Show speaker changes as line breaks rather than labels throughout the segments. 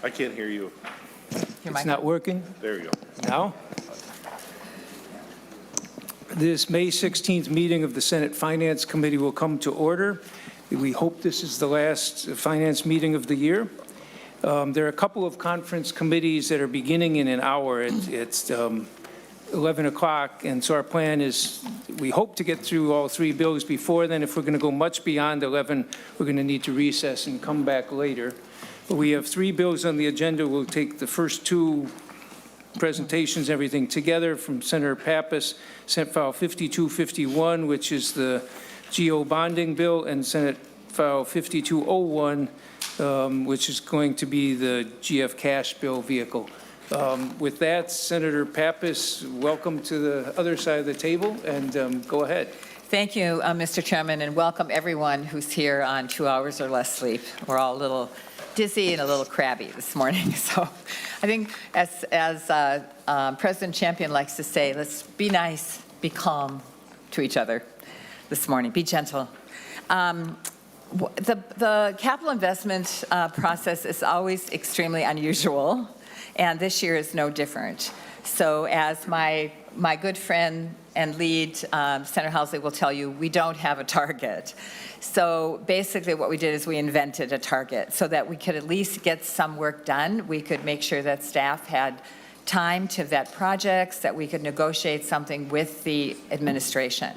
I can't hear you.
It's not working
There you go.
now? This May 16th meeting of the Senate Finance Committee will come to order. We hope this is the last finance meeting of the year. There are a couple of conference committees that are beginning in an hour. It's 11 o'clock, and so our plan is we hope to get through all three bills before then. If we're going to go much beyond 11, we're going to need to recess and come back later. But we have three bills on the agenda. We'll take the first two presentations, everything together, from Senator Pappas, Senate File 5251, which is the GO bonding bill, and Senate File 5201, which is going to be the GF cash bill vehicle. With that, Senator Pappas, welcome to the other side of the table, and go ahead.
Thank you, Mr. Chairman, and welcome everyone who's here on 2 hours or less sleep. We're all a little dizzy and a little crabby this morning. So I think as President Champion likes to say, let's be nice, be calm to each other this morning, be gentle. The capital investment process is always extremely unusual, and this year is no different. So as my good friend and lead, Senator Housley, will tell you, we don't have a target. So basically what we did is we invented a target so that we could at least get some work done. We could make sure that staff had time to vet projects, that we could negotiate something with the administration.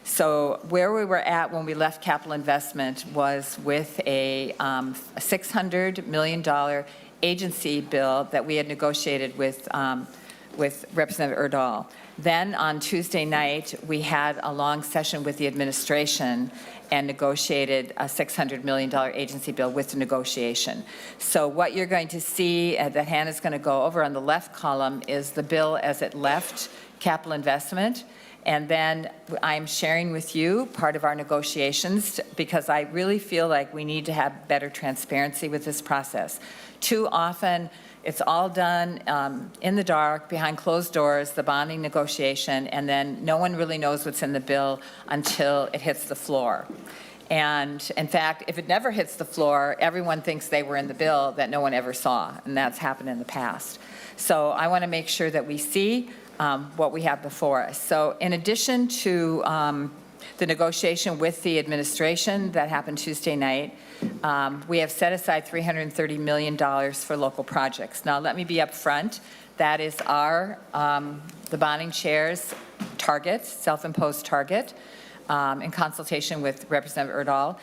So where we were at when we left capital investment was with a $600 million agency bill that we had negotiated with Representative Erdahl. Then on Tuesday night, we had a long session with the administration and negotiated a $600 million agency bill with the negotiation. So what you're going to see that Hannah's going to go over on the left column is the bill as it left capital investment. And then I'm sharing with you part of our negotiations because I really feel like we need to have better transparency with this process. Too often, it's all done in the dark, behind closed doors, the bonding negotiation, and then no one really knows what's in the bill until it hits the floor. And in fact, if it never hits the floor, everyone thinks they were in the bill that no one ever saw, and that's happened in the past. So I want to make sure that we see what we have before us. So in addition to the negotiation with the administration that happened Tuesday night, we have set aside $330 million for local projects. Now, let me be upfront. That is our, the bonding chair's target, self-imposed target, in consultation with Representative Erdahl.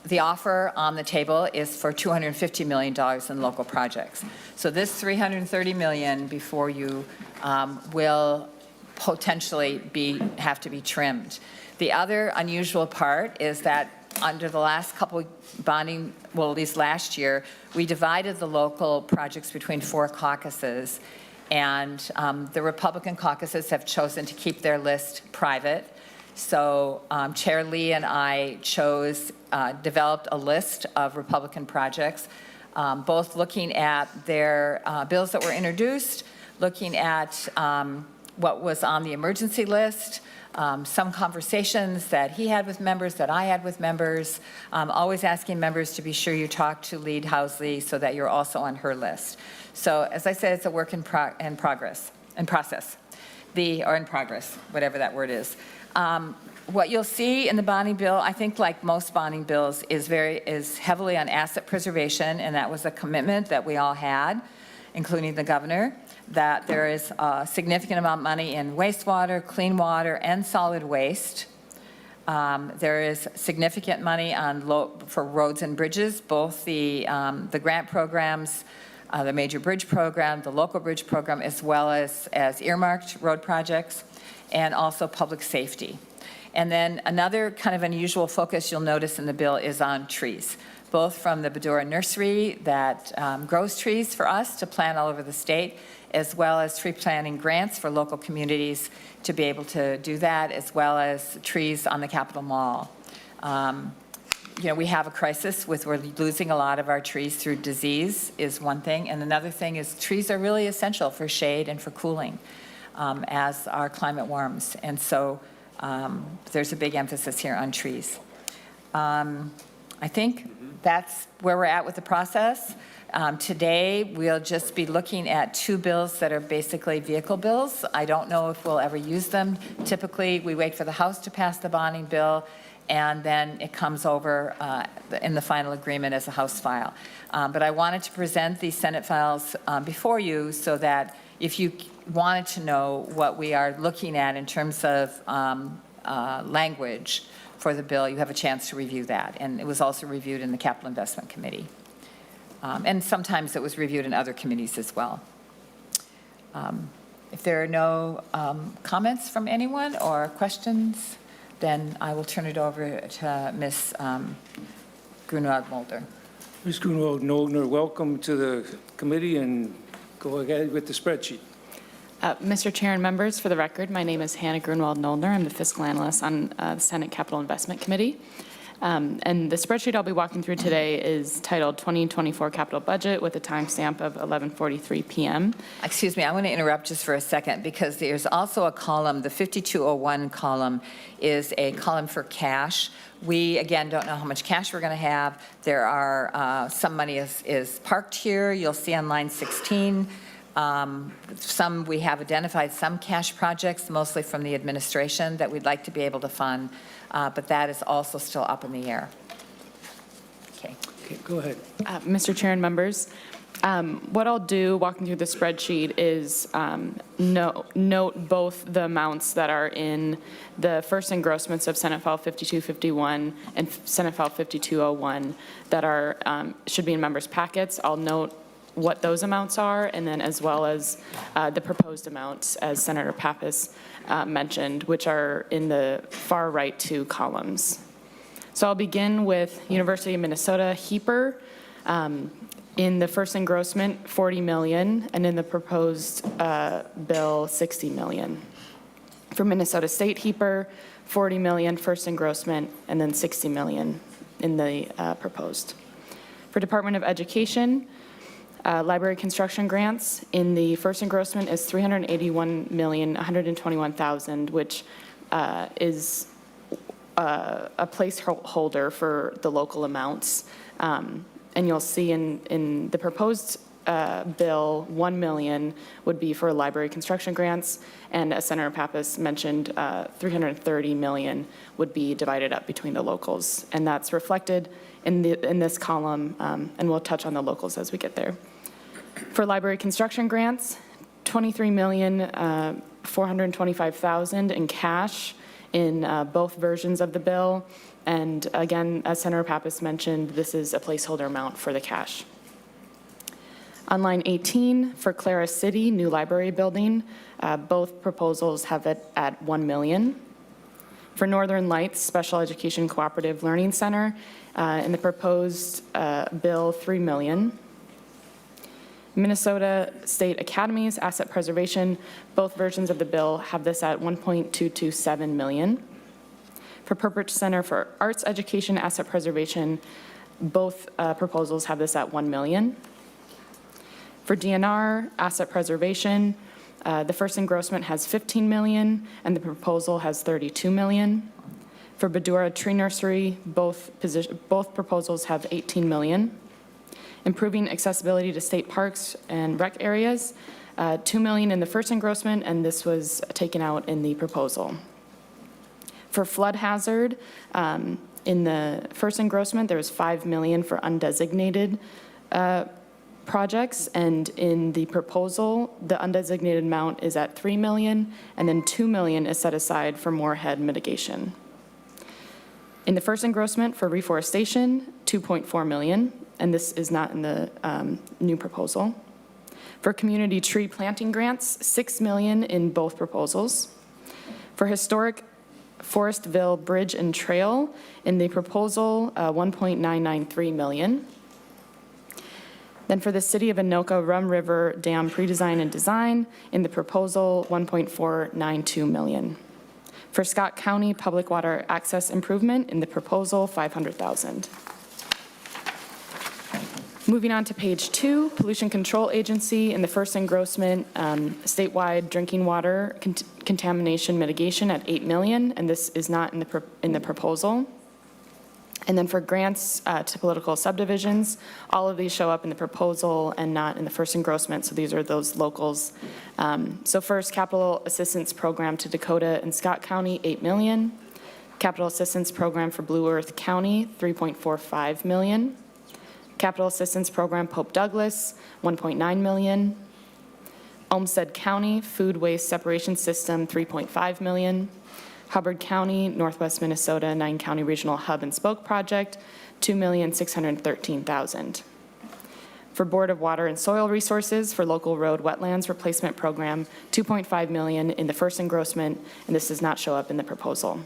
The offer on the table is for $250 million in local projects. So this $330 million before you will potentially have to be trimmed. The other unusual part is that under the last couple bonding, well, at least last year, we divided the local projects between 4 caucuses, and the Republican caucuses have chosen to keep their list private. So Chair Lee and I developed a list of Republican projects, both looking at their bills that were introduced, looking at what was on the emergency list, some conversations that he had with members, that I had with members, always asking members to be sure you talk to Lead Housley so that you're also on her list. So as I said, it's a work in progress, whatever that word is. What you'll see in the bonding bill, I think like most bonding bills, is heavily on asset preservation, and that was a commitment that we all had, including the governor, that there is a significant amount of money in wastewater, clean water, and solid waste. There is significant money for roads and bridges, both the grant programs, the major bridge program, the local bridge program, as well as earmarked road projects, and also public safety. And then another kind of unusual focus you'll notice in the bill is on trees, both from the Bedura Nursery that grows trees for us to plant all over the state, as well as tree planting grants for local communities to be able to do that, as well as trees on the Capitol Mall. We have a crisis with we're losing a lot of our trees through disease is one thing, and another thing is trees are really essential for shade and for cooling as our climate warms, and so there's a big emphasis here on trees. I think that's where we're at with the process. Today, we'll just be looking at two bills that are basically vehicle bills. I don't know if we'll ever use them. Typically, we wait for the House to pass the bonding bill, and then it comes over in the final agreement as a House file. But I wanted to present these Senate files before you so that if you wanted to know what we are looking at in terms of language for the bill, you have a chance to review that. And it was also reviewed in the Capital Investment Committee. And sometimes it was reviewed in other committees as well. If there are no comments from anyone or questions, then I will turn it over to Ms. Grunwald-Mulder.
Ms. Grunwald-Mulder, welcome to the committee, and go ahead with the spreadsheet.
Mr. Chair and members, for the record, my name is Hannah Grunwald-Mulder. I'm the fiscal analyst on the Senate Capital Investment Committee. And the spreadsheet I'll be walking through today is titled 2024 Capital Budget with a timestamp of 11:43 p.m.
Excuse me, I want to interrupt just for a second because there's also a column, the 5201 column is a column for cash. We, again, don't know how much cash we're going to have. There are, some money is parked here. You'll see on line 16. We have identified some cash projects, mostly from the administration, that we'd like to be able to fund, but that is also still up in the air. Okay.
Okay, go ahead.
Mr. Chair and members, what I'll do walking through the spreadsheet is note both the amounts that are in the first engrossments of Senate File 5251 and Senate File 5201 that are should be in members' packets. I'll note what those amounts are, and then as well as the proposed amounts, as Senator Pappas mentioned, which are in the far right two columns. So I'll begin with University of Minnesota HEAPR. In the first engrossment, 40 million, and in the proposed bill, 60 million. For Minnesota State HEAPR, 40 million first engrossment, and then 60 million in the proposed. For Department of Education, library construction grants in the first engrossment is 381,121,000, which is a placeholder for the local amounts. And you'll see in the proposed bill, 1 million would be for library construction grants, and as Senator Pappas mentioned, 330 million would be divided up between the locals, and that's reflected in this column, and we'll touch on the locals as we get there. For library construction grants, 23,425,000 in cash in both versions of the bill. And again, as Senator Pappas mentioned, this is a placeholder amount for the cash. On line 18, for Clara City, new library building, both proposals have it at 1 million. For Northern Lights Special Education Cooperative Learning Center, in the proposed bill, 3 million. Minnesota State Academies Asset Preservation, both versions of the bill have this at 1.227 million. For Purpose Center for Arts Education Asset Preservation, both proposals have this at 1 million. For DNR Asset Preservation, the first engrossment has 15 million and the proposal has 32 million. For Badura Tree Nursery, both proposals have 18 million. Improving accessibility to state parks and rec areas, 2 million in the first engrossment, and this was taken out in the proposal. For flood hazard, in the first engrossment, there was 5 million for undesignated projects, and in the proposal, the undesignated amount is at 3 million, and then 2 million is set aside for moorhead mitigation. In the first engrossment for reforestation, 2.4 million, and this is not in the new proposal. For community tree planting grants, 6 million in both proposals. For historic Forestville Bridge and Trail, in the proposal, 1.993 million. Then for the City of Anoka Rum River Dam pre-design and design, in the proposal, 1.492 million. For Scott County Public Water Access Improvement, in the proposal, 500,000. Moving on to page 2, Pollution Control Agency, in the first engrossment, statewide drinking water contamination mitigation at 8 million, and this is not in the proposal. And then for grants to political subdivisions, all of these show up in the proposal and not in the first engrossment, so these are those locals. So first, capital assistance program to Dakota and Scott County, $8 million. Capital assistance program for Blue Earth County, $3.45 million. Capital assistance program Pope Douglas, $1.9 million. Olmsted County Food Waste Separation System, $3.5 million. Hubbard County, Northwest Minnesota, 9-county regional hub and spoke project, $2,613,000. For Board of Water and Soil Resources for local road wetlands replacement program, $2.5 million in the first engrossment, and this does not show up in the proposal.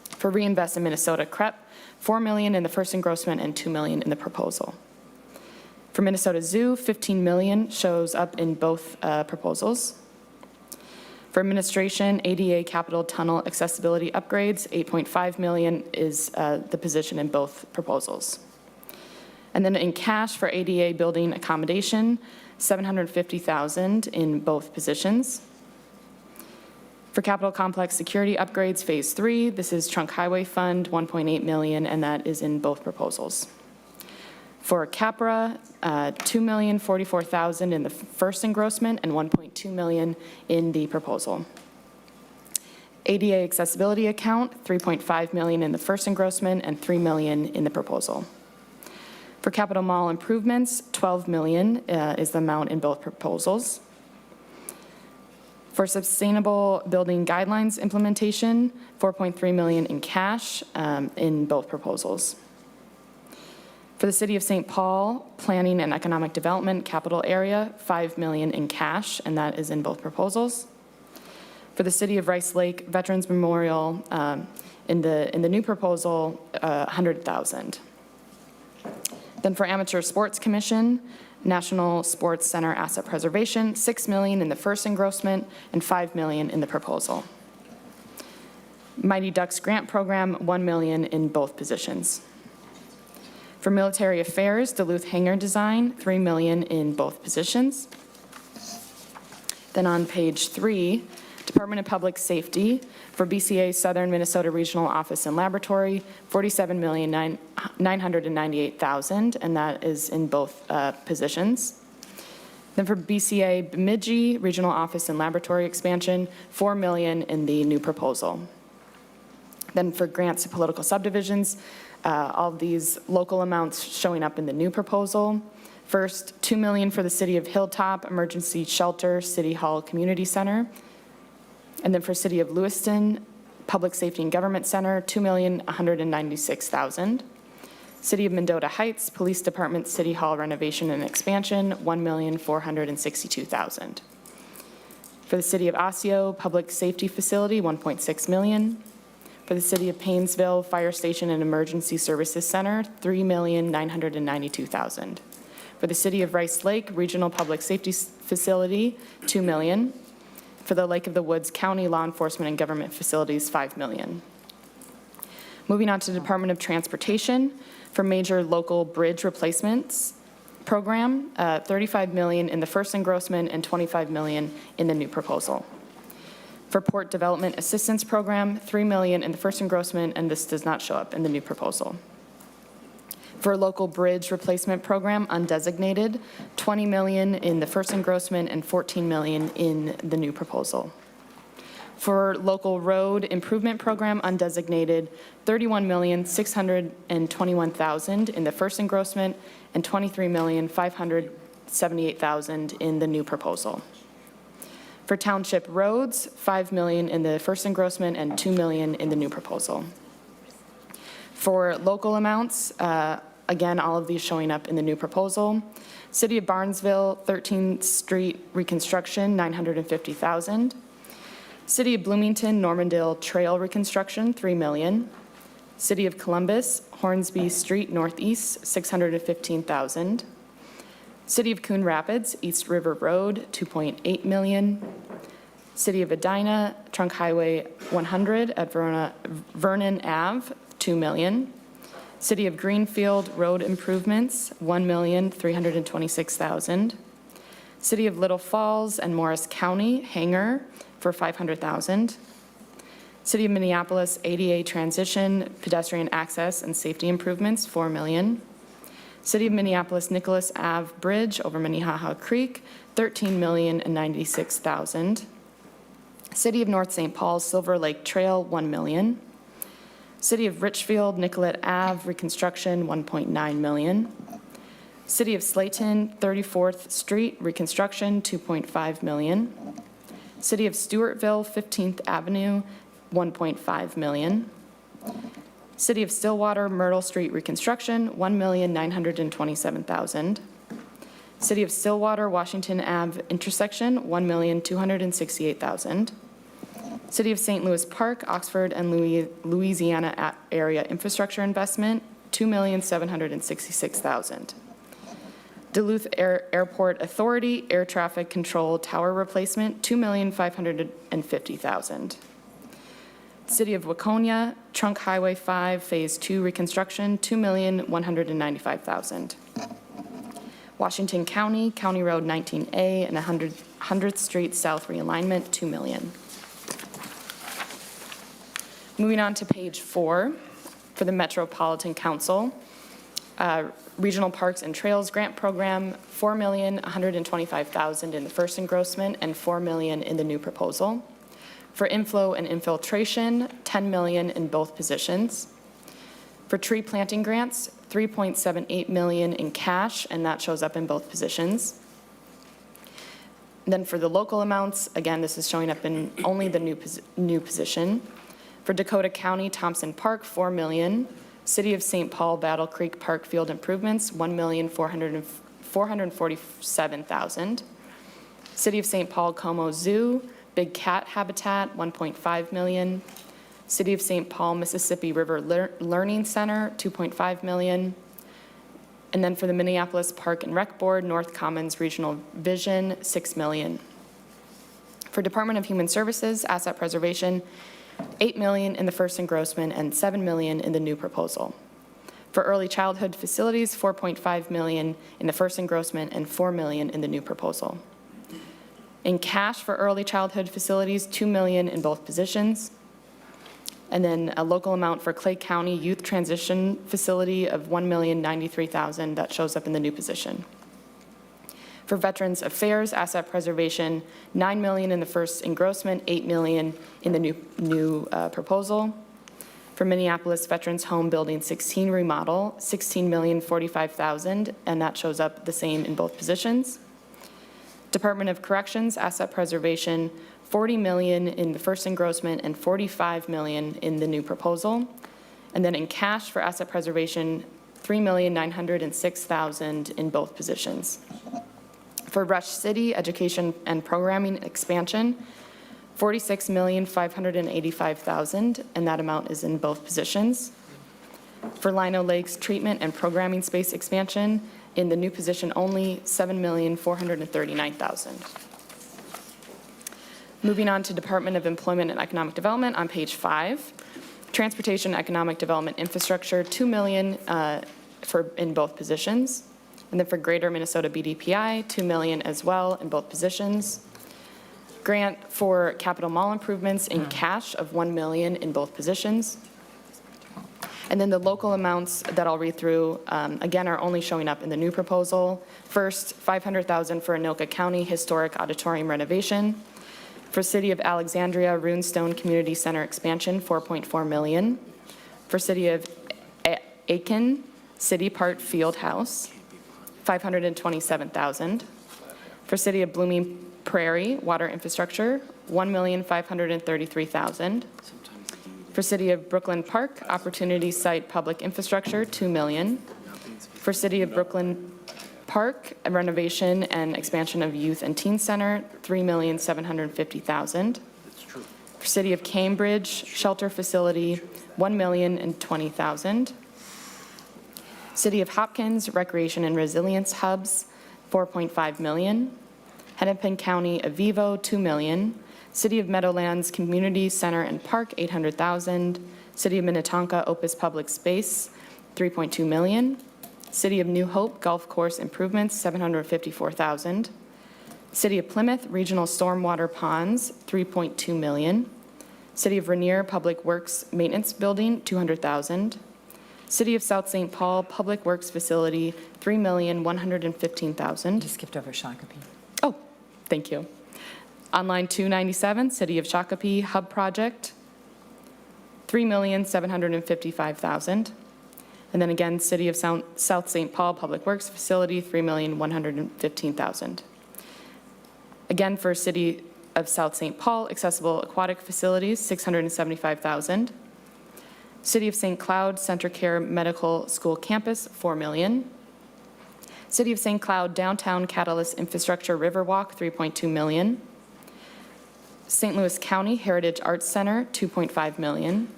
For Reinvest in Minnesota CREP, $4 million in the first engrossment and $2 million in the proposal. For Minnesota Zoo, $15 million shows up in both proposals. For administration, ADA capital tunnel accessibility upgrades, $8.5 million is the position in both proposals. And then in cash for ADA building accommodation, $750,000 in both positions. For capital complex security upgrades, phase 3, this is trunk highway fund, $1.8 million, and that is in both proposals. For CAPRA, $2,044,000 in the first engrossment and $1.2 million in the proposal. ADA accessibility account, $3.5 million in the first engrossment and $3 million in the proposal. For capital mall improvements, $12 million is the amount in both proposals. For sustainable building guidelines implementation, $4.3 million in cash in both proposals. For the City of St. Paul, Planning and Economic Development Capital Area, $5 million in cash, and that is in both proposals. For the City of Rice Lake Veterans Memorial, in the new proposal, $100,000. Then for Amateur Sports Commission, National Sports Center Asset Preservation, $6 million in the first engrossment and $5 million in the proposal. Mighty Ducks Grant Program, $1 million in both positions. For Military Affairs, Duluth Hangar Design, $3 million in both positions. Then on page 3, Department of Public Safety, for BCA Southern Minnesota Regional Office and Laboratory, $47,998,000, and that is in both positions. Then for BCA Bemidji Regional Office and Laboratory Expansion, $4 million in the new proposal. Then for grants to political subdivisions, all of these local amounts showing up in the new proposal. First, $2 million for the City of Hilltop Emergency Shelter City Hall Community Center. And then for City of Lewiston Public Safety and Government Center, $2,196,000. City of Mendota Heights Police Department City Hall Renovation and Expansion, $1,462,000. For the City of Osseo Public Safety Facility, $1.6 million. For the City of Paynesville Fire Station and Emergency Services Center, $3,992,000. For the City of Rice Lake Regional Public Safety Facility, $2 million. For the Lake of the Woods County Law Enforcement and Government Facilities, $5 million. Moving on to the Department of Transportation, for major local bridge replacements program, $35 million in the first engrossment and $25 million in the new proposal. For Port Development Assistance Program, $3 million in the first engrossment, and this does not show up in the new proposal. For Local Bridge Replacement Program, undesignated, $20 million in the first engrossment and $14 million in the new proposal. For Local Road Improvement Program, undesignated, $31,621,000 in the first engrossment and $23,578,000 in the new proposal. For Township Roads, $5 million in the first engrossment and $2 million in the new proposal. For local amounts, again, all of these showing up in the new proposal. City of Barnesville, 13th Street reconstruction, $950,000. City of Bloomington, Normandale Trail reconstruction, $3 million. City of Columbus, Hornsby Street Northeast, $615,000. City of Coon Rapids, East River Road, $2.8 million. City of Edina, Trunk Highway 100 at Vernon Ave, $2 million. City of Greenfield Road Improvements, $1,326,000. City of Little Falls and Morris County Hangar for $500,000. City of Minneapolis ADA transition, pedestrian access and safety improvements, $4 million. City of Minneapolis Nicholas Ave Bridge over Minnehaha Creek, $13,096,000. City of North St. Paul Silver Lake Trail, $1 million. City of Richfield Nicollet Ave reconstruction, $1.9 million. City of Slayton 34th Street reconstruction, $2.5 million. City of Stewartville 15th Avenue, $1.5 million. City of Stillwater Myrtle Street reconstruction, $1,927,000. City of Stillwater Washington Ave intersection, $1,268,000. City of St. Louis Park, Oxford and Louisiana area infrastructure investment, $2,766,000. Duluth Airport Authority air traffic control tower replacement, $2,550,000. City of Waconia Trunk Highway 5 Phase 2 reconstruction, $2,195,000. Washington County, County Road 19A and 100th Street South realignment, $2 million. Moving on to page 4 for the Metropolitan Council. Regional Parks and Trails Grant Program, $4,125,000 in the first engrossment and $4 million in the new proposal. For inflow and infiltration, $10 million in both positions. For tree planting grants, $3.78 million in cash, and that shows up in both positions. Then for the local amounts, again, this is showing up in only the new position. For Dakota County Thompson Park, $4 million. City of St. Paul Battle Creek Park Field Improvements, $1,447,000. City of St. Paul Como Zoo Big Cat Habitat, $1.5 million. City of St. Paul Mississippi River Learning Center, $2.5 million. And then for the Minneapolis Park and Rec Board, North Commons Regional Vision, $6 million. For Department of Human Services, Asset Preservation, $8 million in the first engrossment and $7 million in the new proposal. For early childhood facilities, $4.5 million in the first engrossment and $4 million in the new proposal. In cash for early childhood facilities, $2 million in both positions. And then a local amount for Clay County Youth Transition Facility of $1,093,000 that shows up in the new position. For Veterans Affairs, Asset Preservation, $9 million in the first engrossment, $8 million in the new proposal. For Minneapolis Veterans Home Building 16 remodel, $16,045,000, and that shows up the same in both positions. Department of Corrections, Asset Preservation, $40 million in the first engrossment and $45 million in the new proposal. And then in cash for Asset Preservation, $3,906,000 in both positions. For Rush City Education and Programming Expansion, $46,585,000, and that amount is in both positions. For Lino Lakes Treatment and Programming Space Expansion, in the new position only, $7,439,000. Moving on to Department of Employment and Economic Development on page 5. Transportation Economic Development Infrastructure, $2 million in both positions. And then for Greater Minnesota BDPI, $2 million as well in both positions. Grant for capital mall improvements in cash of $1 million in both positions. And then the local amounts that I'll read through, again, are only showing up in the new proposal. First, $500,000 for Anoka County Historic Auditorium renovation. For City of Alexandria Runestone Community Center expansion, $4.4 million. For City of Aiken City Park Field House, $527,000. For City of Blooming Prairie Water Infrastructure, $1,533,000. For City of Brooklyn Park Opportunity Site Public Infrastructure, $2 million. For City of Brooklyn Park renovation and expansion of Youth and Teen Center, $3,750,000. For City of Cambridge Shelter Facility, $1,020,000. City of Hopkins Recreation and Resilience Hubs, $4.5 million. Hennepin County Avivo, $2 million. City of Meadowlands Community Center and Park, $800,000. City of Minnetonka Opus Public Space, $3.2 million. City of New Hope Golf Course Improvements, $754,000. City of Plymouth Regional Stormwater Ponds, $3.2 million. City of Rainier Public Works Maintenance Building, $200,000. City of South St. Paul Public Works Facility, $3,115,000.
You skipped over Shakopee.
Oh, thank you. On line 297, City of Shakopee Hub Project, $3,755,000. And then again, City of South St. Paul Public Works Facility, $3,115,000. Again, for City of South St. Paul Accessible Aquatic Facilities, $675,000. City of St. Cloud Center Care Medical School Campus, $4 million. City of St. Cloud Downtown Catalyst Infrastructure Riverwalk, $3.2 million. St. Louis County Heritage Arts Center, $2.5 million.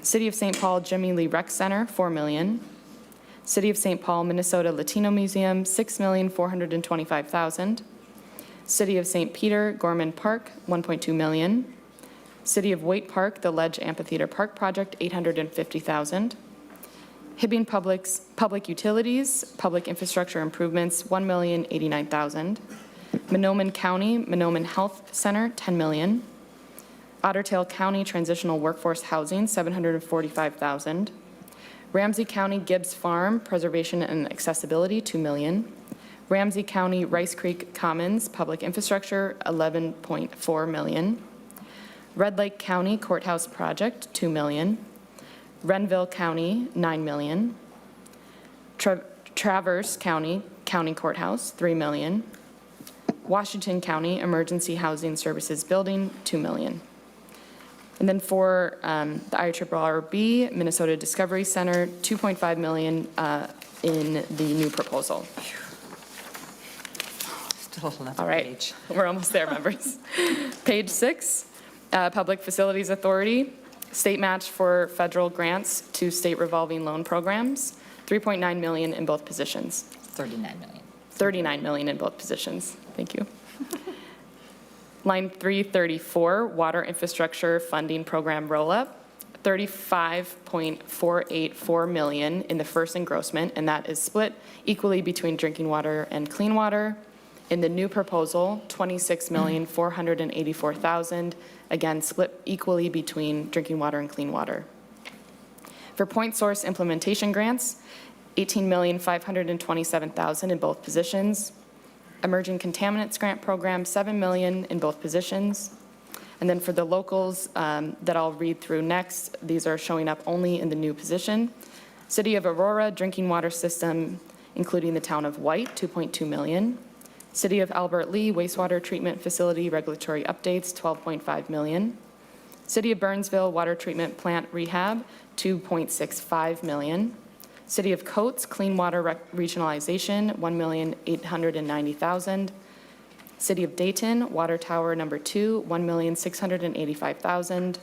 City of St. Paul Jimmy Lee Rec Center, $4 million. City of St. Paul Minnesota Latino Museum, $6,425,000. City of St. Peter Gorman Park, $1.2 million. City of Waite Park, the Ledge Amphitheater Park Project, $850,000. Hibbing Public Utilities, Public Infrastructure Improvements, $1,089,000. Mahnomen County, Mahnomen Health Center, $10 million. Otter Tail County Transitional Workforce Housing, $745,000. Ramsey County Gibbs Farm Preservation and Accessibility, $2 million. Ramsey County Rice Creek Commons Public Infrastructure, $11.4 million. Red Lake County Courthouse Project, $2 million. Renville County, $9 million. Traverse County Courthouse, $3 million. Washington County Emergency Housing Services Building, $2 million. And then for the IRRB Minnesota Discovery Center, $2.5 million in the new proposal.
Still another
All right,
page.
we're almost there, members. Page 6, Public Facilities Authority, state match for federal grants to state revolving loan programs, $3.9 million in both positions.
39 million.
$39 million in both positions. Thank you. Line 334, Water Infrastructure Funding Program Roll-Up, $35.484 million in the first engrossment, and that is split equally between drinking water and clean water. In the new proposal, $26,484,000, again, split equally between drinking water and clean water. For point source implementation grants, $18,527,000 in both positions. Emerging Contaminants Grant Program, $7 million in both positions. And then for the locals that I'll read through next, these are showing up only in the new position. City of Aurora Drinking Water System, including the town of White, $2.2 million. City of Albert Lee Wastewater Treatment Facility Regulatory Updates, $12.5 million. City of Burnsville Water Treatment Plant Rehab, $2.65 million. City of Coates Clean Water Regionalization, $1,890,000. City of Dayton Water Tower Number 2, $1,685,000.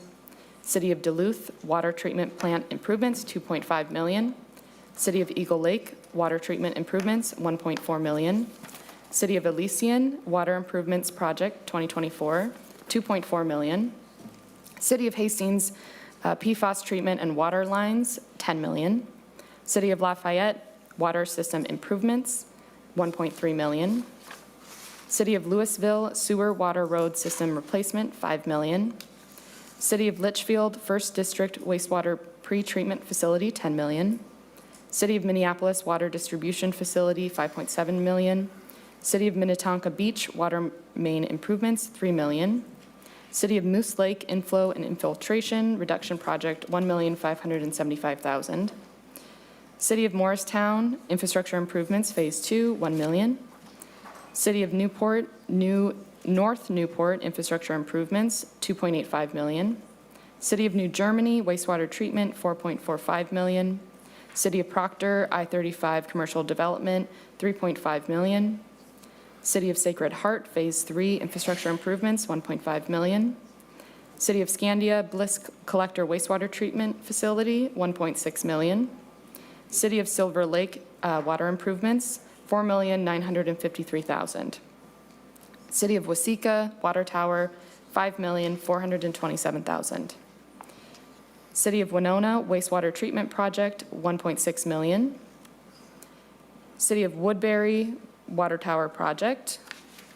City of Duluth Water Treatment Plant Improvements, $2.5 million. City of Eagle Lake Water Treatment Improvements, $1.4 million. City of Elysian Water Improvements Project 2024, $2.4 million. City of Hastings PFAS Treatment and Water Lines, $10 million. City of Lafayette Water System Improvements, $1.3 million. City of Louisville Sewer Water Road System Replacement, $5 million. City of Litchfield First District Wastewater Pre-Treatment Facility, $10 million. City of Minneapolis Water Distribution Facility, $5.7 million. City of Minnetonka Beach Water Main Improvements, $3 million. City of Moose Lake Inflow and Infiltration Reduction Project, $1,575,000. City of Morristown Infrastructure Improvements Phase 2, $1 million. City of Newport, North Newport Infrastructure Improvements, $2.85 million. City of New Germany Wastewater Treatment, $4.45 million. City of Proctor I-35 Commercial Development, $3.5 million. City of Sacred Heart Phase 3 Infrastructure Improvements, $1.5 million. City of Scandia Bliss Collector Wastewater Treatment Facility, $1.6 million. City of Silver Lake Water Improvements, $4,953,000. City of Waseca Water Tower, $5,427,000. City of Winona Wastewater Treatment Project, $1.6 million. City of Woodbury Water Tower Project,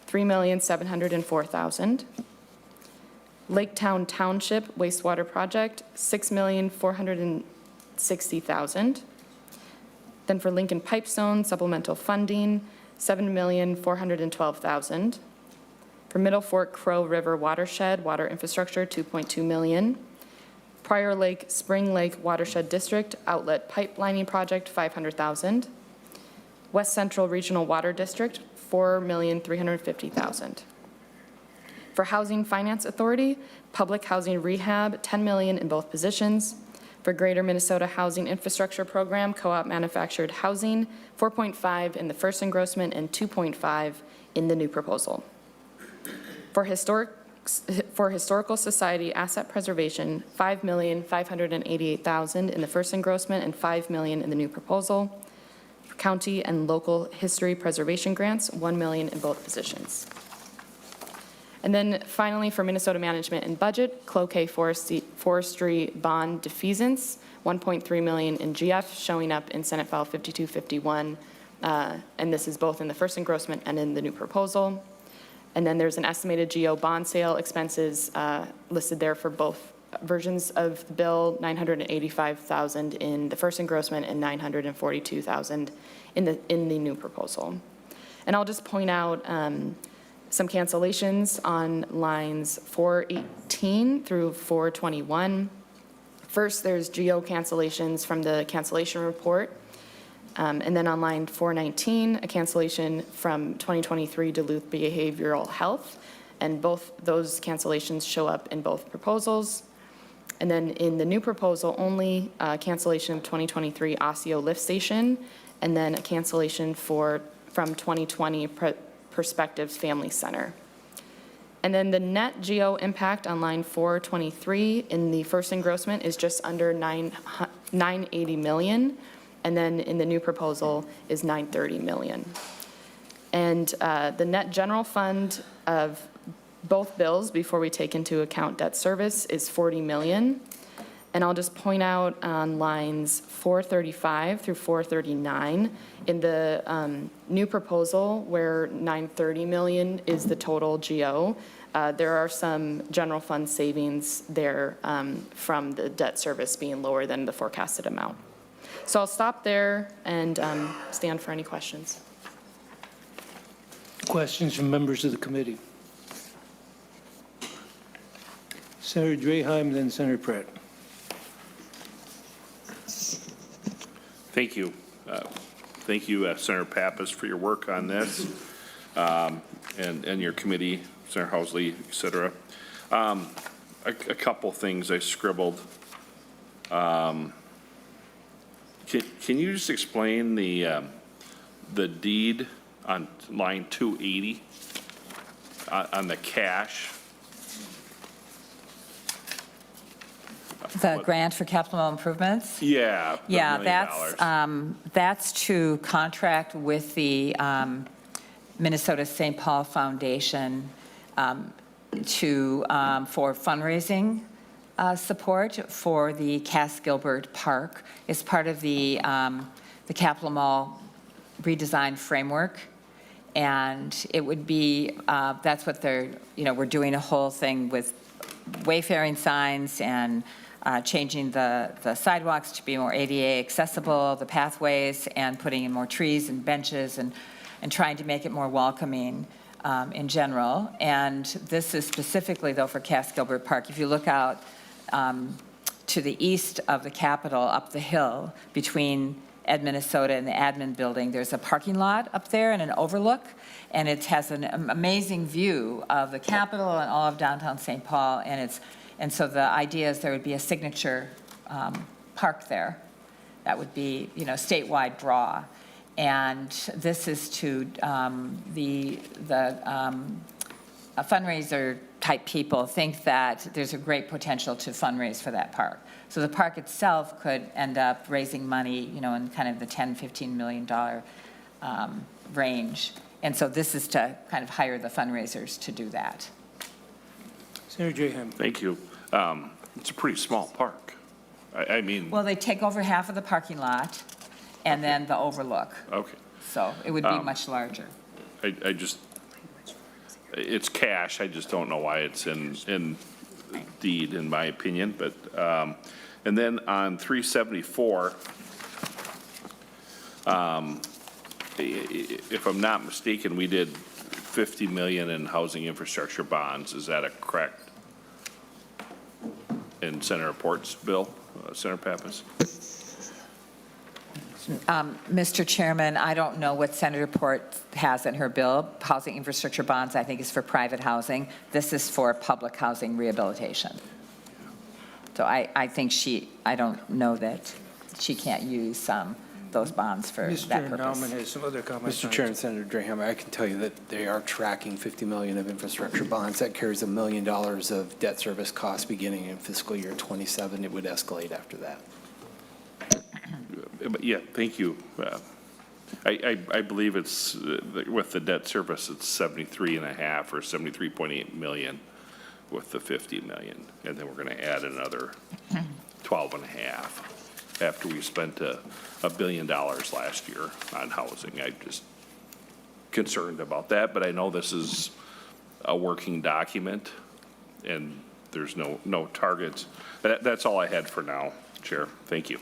$3,704,000. Laketown Township wastewater project, $6,460,000. Then for Lincoln Pipestone supplemental funding, $7,412,000. For Middle Fork Crow River watershed water infrastructure, $2.2 million. Prior Lake Spring Lake Watershed District outlet pipelining project, $500,000. West Central Regional Water District, $4,350,000. For Housing Finance Authority, public housing rehab, $10 million in both positions. For Greater Minnesota Housing Infrastructure Program, co-op manufactured housing, 4.5 in the first engrossment and 2.5 in the new proposal. For Historical Society Asset Preservation, $5,588,000 in the first engrossment and $5 million in the new proposal. For County and Local History Preservation Grants, $1 million in both positions. And then finally, for Minnesota Management and Budget, Cloquet Forestry Bond Defeasance, $1.3 million in GF, showing up in Senate File 5251, and this is both in the first engrossment and in the new proposal. And then there's an estimated GO bond sale expenses listed there for both versions of the bill, $985,000 in the first engrossment and $942,000 in the new proposal. And I'll just point out some cancellations on lines 418 through 421. First, there's GO cancellations from the cancellation report. And then on line 419, a cancellation from 2023 Duluth Behavioral Health. And both those cancellations show up in both proposals. And then in the new proposal, only cancellation of 2023 Osseo Lift Station, and then a cancellation from 2020 Perspectives Family Center. And then the net GO impact on line 423 in the first engrossment is just under 980 million, and then in the new proposal is 930 million. And the net general fund of both bills, before we take into account debt service, is 40 million. And I'll just point out on lines 435 through 439, in the new proposal where 930 million is the total GO, there are some general fund savings there from the debt service being lower than the forecasted amount. So I'll stop there and stand for any questions.
Questions from members of the committee? Senator Draheim, then Senator Pratt.
Thank you. Thank you, Senator Pappas, for your work on this, and your committee, Senator Housley, et cetera. A couple things I scribbled. Can you just explain the deed on line 280 on the cash?
The grant for capital improvements?
Yeah. the
Yeah,
$1 million.
that's to contract with the Minnesota St. Paul Foundation for fundraising support for the Cass Gilbert Park. It's part of the Capitol Mall redesign framework. And it would be, that's what they're, we're doing a whole thing with wayfaring signs and changing the sidewalks to be more ADA accessible, the pathways, and putting in more trees and benches and trying to make it more welcoming in general. And this is specifically, though, for Cass Gilbert Park. If you look out to the east of the Capitol, up the hill between Ed, Minnesota and the admin building, there's a parking lot up there and an overlook, and it has an amazing view of the Capitol and all of downtown St. Paul, and so the idea is there would be a signature park there that would be, statewide draw. And this is to the fundraiser type people think that there's a great potential to fundraise for that park. So the park itself could end up raising money, in kind of the $10, $15 million range. And so this is to kind of hire the fundraisers to do that.
Senator Draheim.
Thank you. It's a pretty small park. I mean.
Well, they take over half of the parking lot and then the overlook.
Okay.
So it would be much larger.
I just, it's cash. I just don't know why it's in deed, in my opinion, but, and then on 374, if I'm not mistaken, we did 50 million in housing infrastructure bonds. Is that a correct? In Senator Port's bill, Senator Pappas?
Mr. Chairman, I don't know what Senator Port has in her bill. Housing infrastructure bonds, I think, is for private housing. This is for public housing rehabilitation. So I think I don't know that she can't use those bonds for that
Mr.
purpose.
Nauman has some other comments.
Mr. Chair and Senator Drahammer, I can tell you that they are tracking 50 million of infrastructure bonds. That carries $1 million of debt service costs beginning in fiscal year 27. It would escalate after that.
Yeah, thank you. I believe it's, with the debt service, it's 73.5 or 73.8 million with the 50 million. And then we're going to add another 12.5 after we spent $1 billion last year on housing. I'm just concerned about that, but I know this is a working document and there's no targets. That's all I had for now, Chair. Thank you.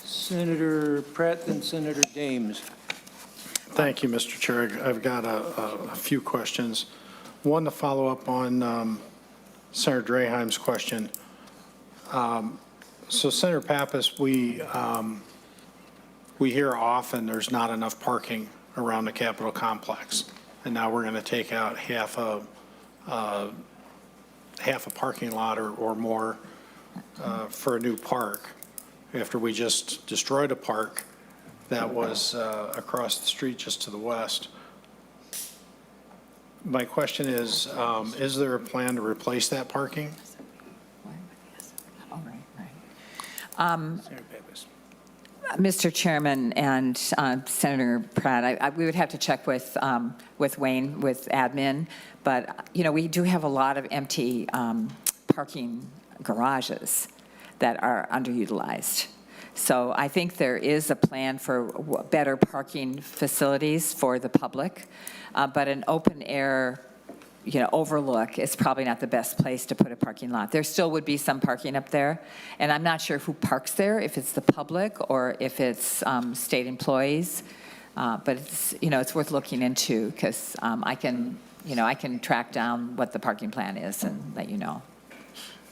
Senator Pratt, then Senator Dames.
Thank you, Mr. Chair. I've got a few questions. One to follow up on Senator Draheim's question. So Senator Pappas, we hear often there's not enough parking around the Capitol complex, and now we're going to take out half a parking lot or more for a new park, after we just destroyed a park that was across the street just to the west. My question is there a plan to replace that parking?
Oh, right.
Senator Pappas.
Mr. Chairman and Senator Pratt, we would have to check with Wayne, with admin, but, we do have a lot of empty parking garages that are underutilized. So I think there is a plan for better parking facilities for the public, but an open air, overlook is probably not the best place to put a parking lot. There still would be some parking up there, and I'm not sure who parks there, if it's the public or if it's state employees, but it's worth looking into, because I can track down what the parking plan is and let you know.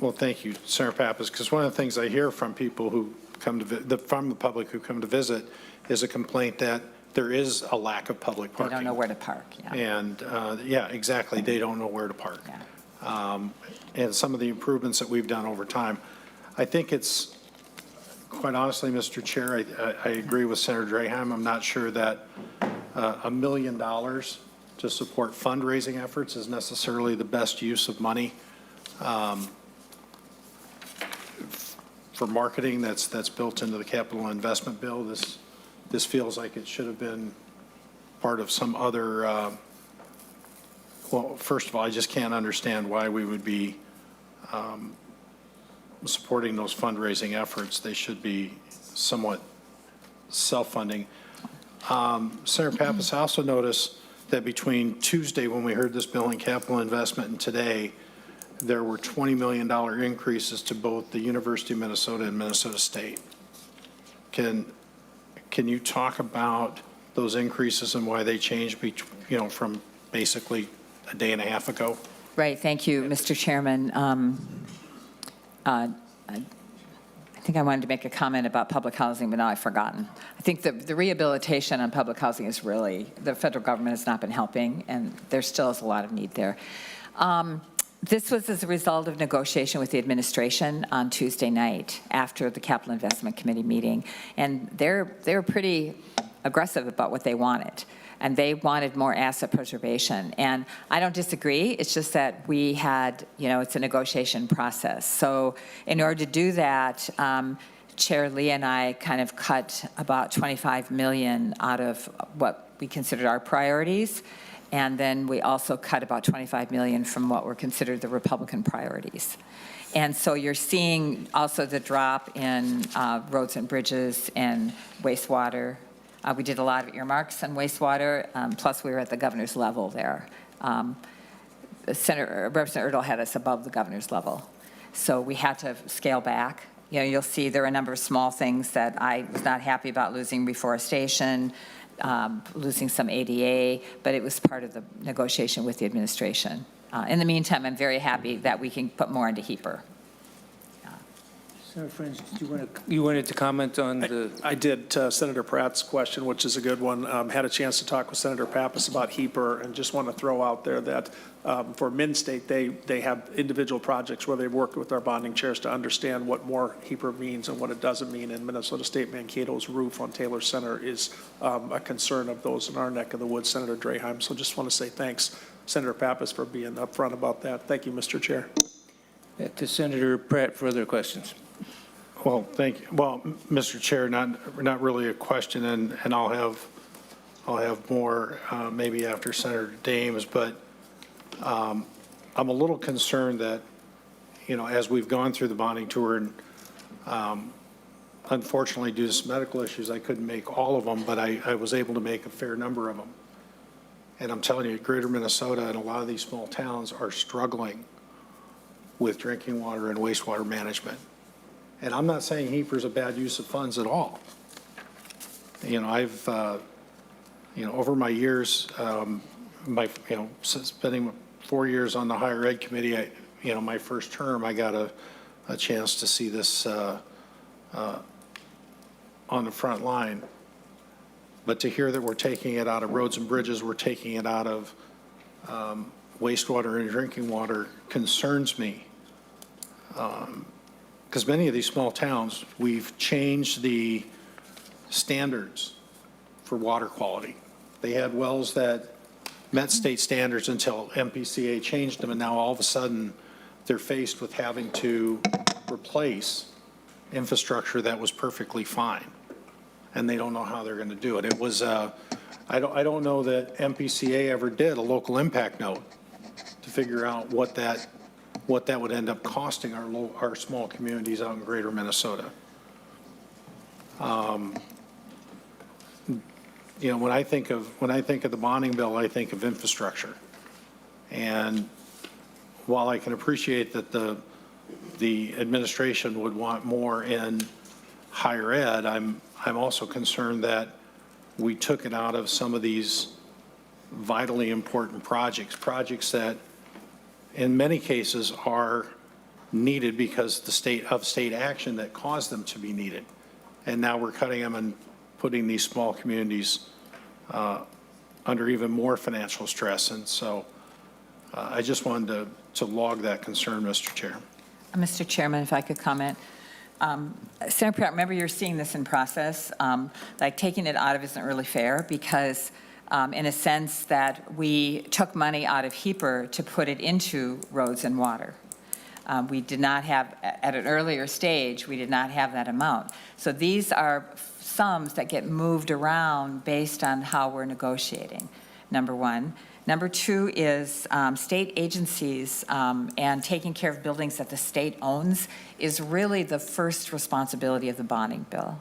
Well, thank you, Senator Pappas, because one of the things I hear from people who come to from the public who come to visit is a complaint that there is a lack of public parking.
They don't know where to park, yeah.
And, yeah, exactly, they don't know where to park.
Yeah.
And some of the improvements that we've done over time. I think it's, quite honestly, Mr. Chair, I agree with Senator Draheim. I'm not sure that $1 million to support fundraising efforts is necessarily the best use of money for marketing that's built into the capital investment bill. This feels like it should have been part of some other, well, first of all, I just can't understand why we would be supporting those fundraising efforts. They should be somewhat self-funding. Senator Pappas, I also noticed that between Tuesday, when we heard this bill in capital investment, and today, there were $20 million increases to both the University of Minnesota and Minnesota State. Can you talk about those increases and why they changed, from basically a day and a half ago?
Right, thank you, Mr. Chairman. I think I wanted to make a comment about public housing, but now I've forgotten. I think the rehabilitation on public housing is really, the federal government has not been helping, and there still is a lot of need there. This was as a result of negotiation with the administration on Tuesday night after the Capital Investment Committee meeting, and they're pretty aggressive about what they wanted, and they wanted more asset preservation. And I don't disagree. It's just that we had, it's a negotiation process. So in order to do that, Chair Lee and I kind of cut about $25 million out of what we considered our priorities. And then we also cut about $25 million from what were considered the Republican priorities. And so you're seeing also the drop in roads and bridges and wastewater. We did a lot of earmarks on wastewater, plus we were at the governor's level there. Representative Erdl had us above the governor's level. So we had to scale back. You know, you'll see there are a number of small things that I was not happy about, losing reforestation, losing some ADA, but it was part of the negotiation with the administration. In the meantime, I'm very happy that we can put more into HEPR.
Senator Friends, you wanted to comment on the?
I did, Senator Pratt's question, which is a good one. Had a chance to talk with Senator Pappas about HEPR, and just want to throw out there that for Mid-State, they have individual projects where they've worked with our bonding chairs to understand what more HEPR means and what it doesn't mean. And Minnesota State Mankato's roof on Taylor Center is a concern of those in our neck of the woods, Senator Draheim. So just want to say thanks, Senator Pappas, for being upfront about that. Thank you, Mr. Chair.
To Senator Pratt for other questions.
Well, thank you. Well, Mr. Chair, not really a question, and I'll have more maybe after Senator Dames, but I'm a little concerned that, you know, as we've gone through the bonding tour, and unfortunately due to some medical issues, I couldn't make all of them, but I was able to make a fair number of them. And I'm telling you, greater Minnesota and a lot of these small towns are struggling with drinking water and wastewater management. And I'm not saying HEPR is a bad use of funds at all. You know, I've, you know, over my years, spending 4 years on the higher ed committee, you know, my first term, I got a chance to see this on the front line. But to hear that we're taking it out of roads and bridges, we're taking it out of wastewater and drinking water concerns me. Because many of these small towns, we've changed the standards for water quality. They had wells that met state standards until MPCA changed them, and now all of a sudden they're faced with having to replace infrastructure that was perfectly fine, and they don't know how they're going to do it. It was, I don't know that MPCA ever did a local impact note to figure out what that would end up costing our small communities out in greater Minnesota. You know, when I think of the bonding bill, I think of infrastructure. And while I can appreciate that the administration would want more in higher ed, I'm also concerned that we took it out of some of these vitally important projects that in many cases are needed because the state action that caused them to be needed. And now we're cutting them and putting these small communities under even more financial stress. And so I just wanted to log that concern, Mr. Chair.
Mr. Chairman, if I could comment. Senator Pratt, remember you're seeing this in process. Like taking it out of isn't really fair because in a sense that we took money out of HEPR to put it into roads and water. We did not have, at an earlier stage, we did not have that amount. So these are sums that get moved around based on how we're negotiating, number one. Number two is state agencies and taking care of buildings that the state owns is really the first responsibility of the bonding bill.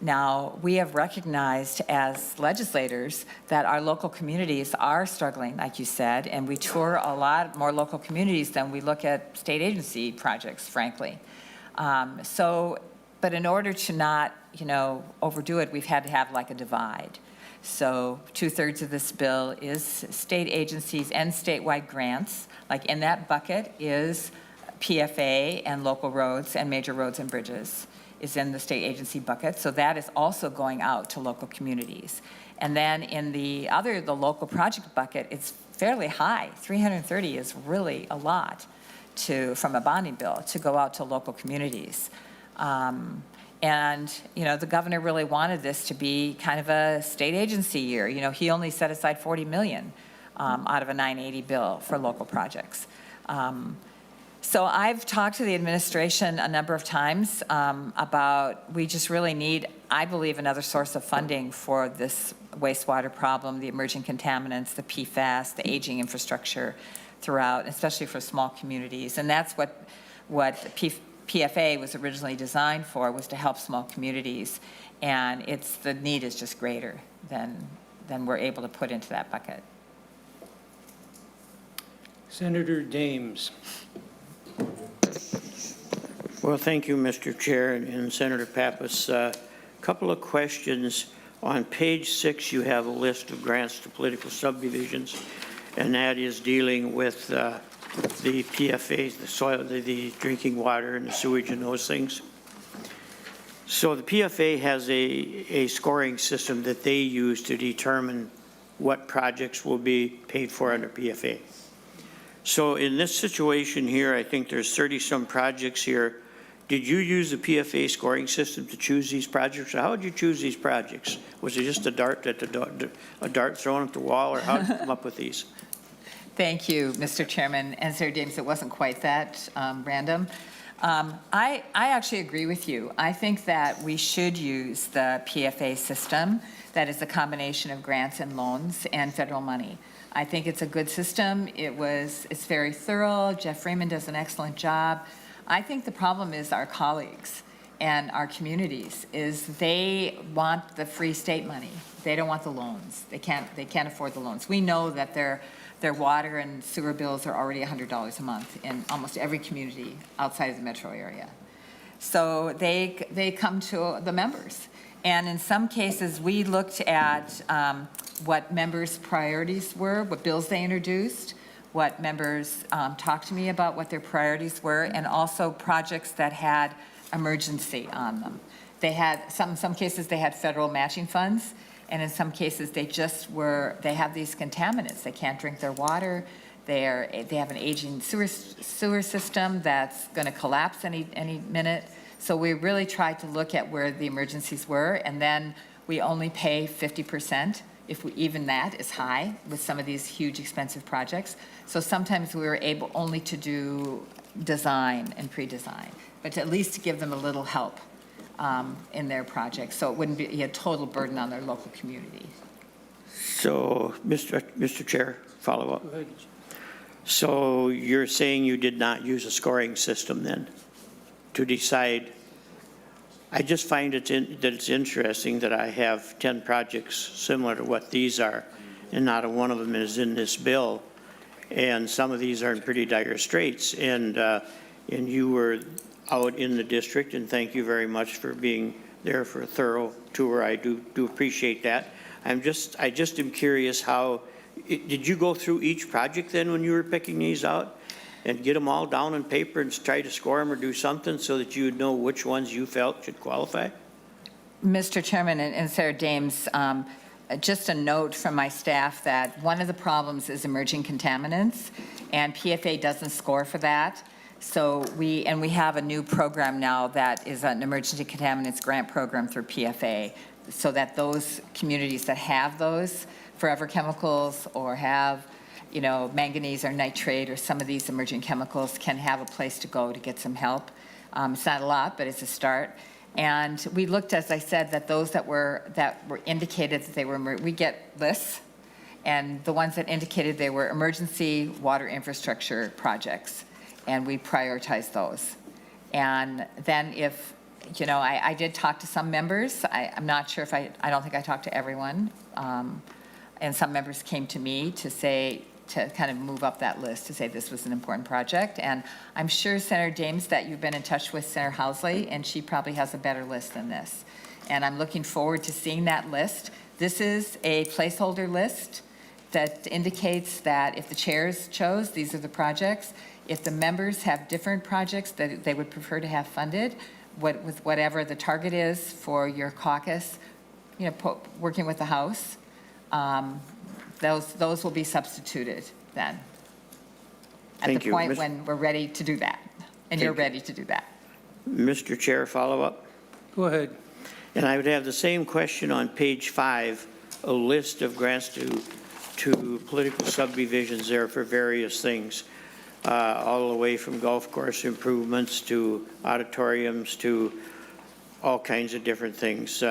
Now, we have recognized as legislators that our local communities are struggling, like you said, and we tour a lot more local communities than we look at state agency projects, frankly. But in order to not, overdo it, we've had to have like a divide. So 2/3 of this bill is state agencies and statewide grants. Like in that bucket is PFA and local roads and major roads and bridges is in the state agency bucket. So that is also going out to local communities. And then in the local project bucket, it's fairly high. 330 is really a lot from a bonding bill to go out to local communities. And, the governor really wanted this to be kind of a state agency year. He only set aside $40 million out of a 980 bill for local projects. So I've talked to the administration a number of times about we just really need, I believe, another source of funding for this wastewater problem, the emerging contaminants, the PFAS, the aging infrastructure throughout, especially for small communities. And that's what PFA was originally designed for, was to help small communities. And the need is just greater than we're able to put into that bucket.
Senator Dames.
Well, thank you, Mr. Chair and Senator Pappas. A couple of questions. On page 6, you have a list of grants to political subdivisions, and that is dealing with the PFAs, the soil, the drinking water and the sewage and those things. So the PFA has a scoring system that they use to determine what projects will be paid for under PFA. So in this situation here, I think there's 30-some projects here. Did you use the PFA scoring system to choose these projects? Or how did you choose these projects? Was it just a dart thrown at the wall, or how did you come up with these?
Thank you, Mr. Chairman. And Senator Dames, it wasn't quite that random. I actually agree with you. I think that we should use the PFA system that is a combination of grants and loans and federal money. I think it's a good system. It's very thorough. Jeff Freeman does an excellent job. I think the problem is our colleagues and our communities is they want the free state money. They don't want the loans. They can't afford the loans. We know that their water and sewer bills are already $100 a month in almost every community outside of the metro area. So they come to the members. And in some cases, we looked at what members' priorities were, what bills they introduced, what members talked to me about what their priorities were, and also projects that had emergency on them. They had, in some cases, they had federal matching funds, and in some cases, they have these contaminants. They can't drink their water. They have an aging sewer system that's going to collapse any minute. So we really tried to look at where the emergencies were, and then we only pay 50%. Even that is high with some of these huge expensive projects. So sometimes we were able only to do design and pre-design, but at least to give them a little help in their projects, so it wouldn't be a total burden on their local community.
So, Mr. Chair, follow up. So you're saying you did not use a scoring system then to decide? I just find that it's interesting that I have 10 projects similar to what these are, and not a one of them is in this bill. And some of these are in pretty dire straits. And you were out in the district, and thank you very much for being there for a thorough tour. I do appreciate that. I just am curious how, did you go through each project then when you were picking these out? And get them all down on paper and try to score them or do something so that you would know which ones you felt should qualify?
Mr. Chairman and Senator Dames, just a note from my staff that one of the problems is emerging contaminants, and PFA doesn't score for that. So we have a new program now that is an emergency contaminants grant program through PFA, so that those communities that have those forever chemicals or have manganese or nitrate or some of these emerging chemicals can have a place to go to get some help. It's not a lot, but it's a start. And we looked, as I said, that those that were indicated that they were, we get lists, and the ones that indicated they were emergency water infrastructure projects, and we prioritized those. And then if, I did talk to some members. I'm not sure if I don't think I talked to everyone. And some members came to me to kind of move up that list to say this was an important project. And I'm sure, Senator Dames, that you've been in touch with Senator Housley, and she probably has a better list than this. And I'm looking forward to seeing that list. This is a placeholder list that indicates that if the chairs chose, these are the projects. If the members have different projects that they would prefer to have funded, with whatever the target is for your caucus, working with the House, those will be substituted then at the point when we're ready to do that, and you're ready to do that.
Mr. Chair, follow up?
Go ahead.
And I would have the same question on page 5, a list of grants to political subdivisions there for various things, all the way from golf course improvements to auditoriums to all kinds of different things.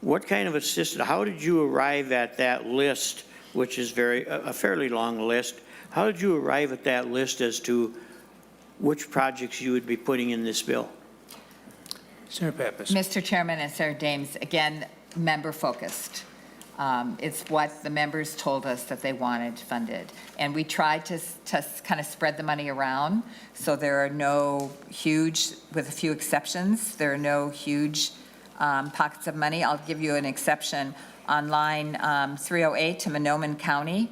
What kind of assistance, how did you arrive at that list, which is a fairly long list? How did you arrive at that list as to which projects you would be putting in this bill?
Senator Pappas.
Mr. Chairman and Senator Dames, again, member focused. It's what the members told us that they wanted funded. And we tried to kind of spread the money around, so there are no huge, with a few exceptions, there are no huge pockets of money. I'll give you an exception. On line 308 to Monoman County,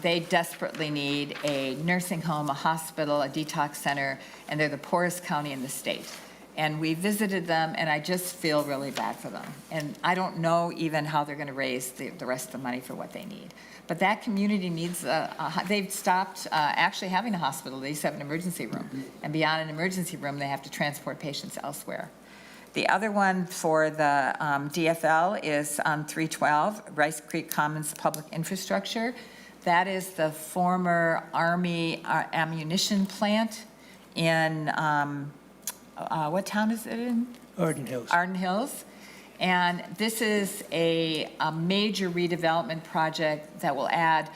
they desperately need a nursing home, a hospital, a detox center, and they're the poorest county in the state. And we visited them, and I just feel really bad for them. And I don't know even how they're going to raise the rest of the money for what they need. But that community needs, they've stopped actually having a hospital. They used to have an emergency room. And beyond an emergency room, they have to transport patients elsewhere. The other one for the DFL is on 312, Rice Creek Commons Public Infrastructure. That is the former Army ammunition plant in, what town is it in?
Arden Hills.
Arden Hills. And this is a major redevelopment project that will add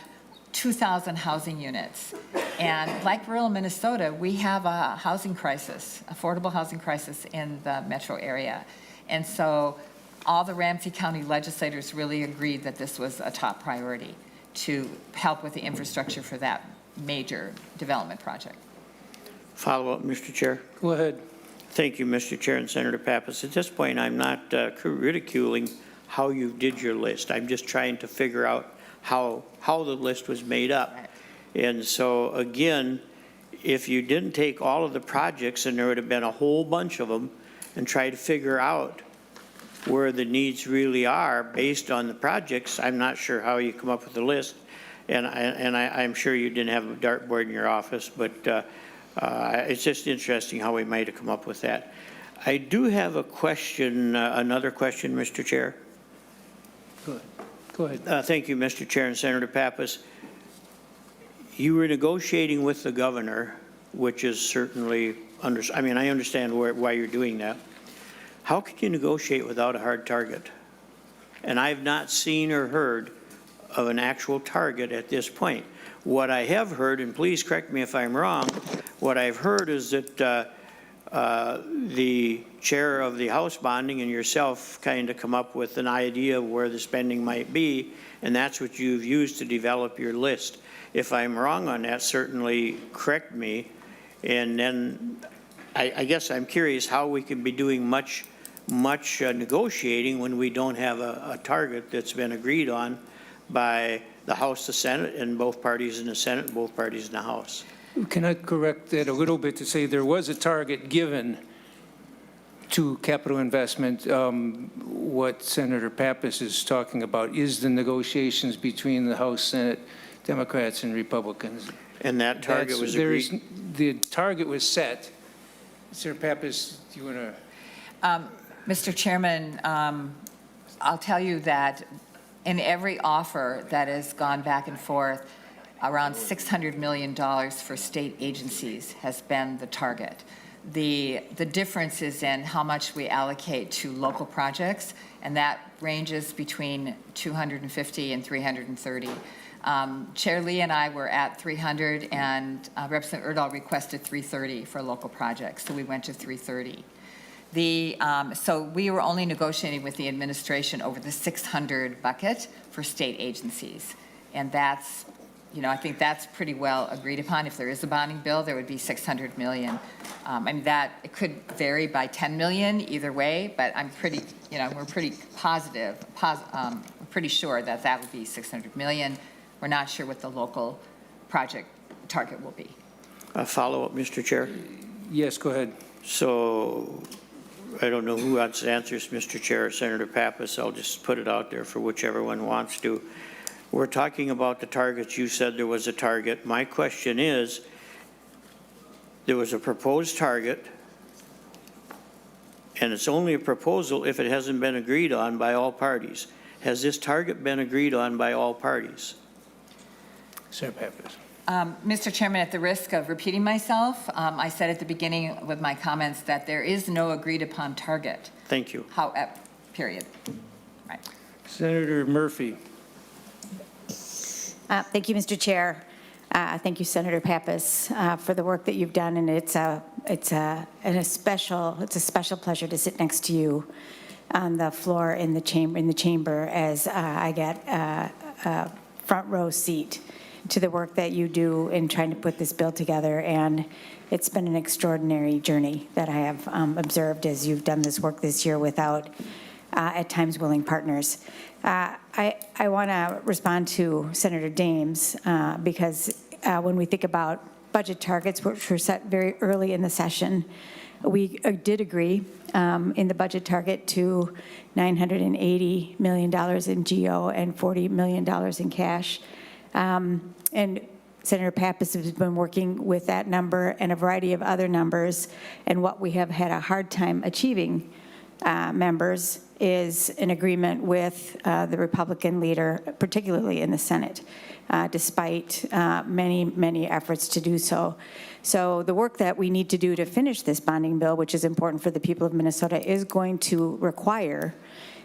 2,000 housing units. And like rural Minnesota, we have a housing crisis, affordable housing crisis in the metro area. And so all the Ramsey County legislators really agreed that this was a top priority to help with the infrastructure for that major development project.
Follow-up, Mr. Chair.
Go ahead.
Thank you, Mr. Chair and Senator Pappas. At this point, I'm not ridiculing how you did your list. I'm just trying to figure out how the list was made up. And so, again, if you didn't take all of the projects, and there would have been a whole bunch of them, and try to figure out where the needs really are based on the projects, I'm not sure how you come up with the list. And I'm sure you didn't have a dartboard in your office, but it's just interesting how we might have come up with that. I do have a question, another question, Mr. Chair.
Go ahead.
Thank you, Mr. Chair and Senator Pappas. You were negotiating with the governor, which is certainly, I mean, I understand why you're doing that. How can you negotiate without a hard target? And I've not seen or heard of an actual target at this point. What I have heard, and please correct me if I'm wrong, what I've heard is that the chair of the House bonding and yourself kind of come up with an idea of where the spending might be, and that's what you've used to develop your list. If I'm wrong on that, certainly correct me. And then I guess I'm curious how we can be doing much negotiating when we don't have a target that's been agreed on by the House, the Senate, and both parties in the Senate and both parties in the House.
Can I correct that a little bit to say there was a target given to capital investment? What Senator Pappas is talking about is the negotiations between the House, Senate, Democrats, and Republicans.
And that target was agreed?
The target was set. Senator Pappas, do you want to?
Mr. Chairman, I'll tell you that in every offer that has gone back and forth, around $600 million for state agencies has been the target. The difference is in how much we allocate to local projects, and that ranges between 250 and 330. Chair Lee and I were at 300, and Representative Erdahl requested 330 for local projects, so we went to 330. So we were only negotiating with the administration over the 600 bucket for state agencies, and that's, you know, I think that's pretty well agreed upon. If there is a bonding bill, there would be 600 million. I mean, that it could vary by 10 million either way, but I'm pretty, you know, we're pretty positive, pretty sure that that would be 600 million. We're not sure what the local project target will be.
A follow-up, Mr. Chair.
Yes, go ahead.
So I don't know who wants to answer this, Mr. Chair or Senator Pappas. I'll just put it out there for whichever one wants to. We're talking about the targets. You said there was a target. My question is, there was a proposed target, and it's only a proposal if it hasn't been agreed on by all parties. Has this target been agreed on by all parties?
Senator Pappas.
Mr. Chairman, at the risk of repeating myself, I said at the beginning with my comments that there is no agreed upon target.
Thank you.
Period. Right.
Senator Murphy.
Thank you, Mr. Chair. Thank you, Senator Pappas, for the work that you've done, and it's a special pleasure to sit next to you on the floor in the chamber as I get a front row seat to the work that you do in trying to put this bill together. And it's been an extraordinary journey that I have observed as you've done this work this year without, at times, willing partners. I want to respond to Senator Dames because when we think about budget targets, which were set very early in the session, we did agree in the budget target to $980 million in GO and $40 million in cash. And Senator Pappas has been working with that number and a variety of other numbers. And what we have had a hard time achieving, members, is an agreement with the Republican leader, particularly in the Senate, despite many, many efforts to do so. So the work that we need to do to finish this bonding bill, which is important for the people of Minnesota, is going to require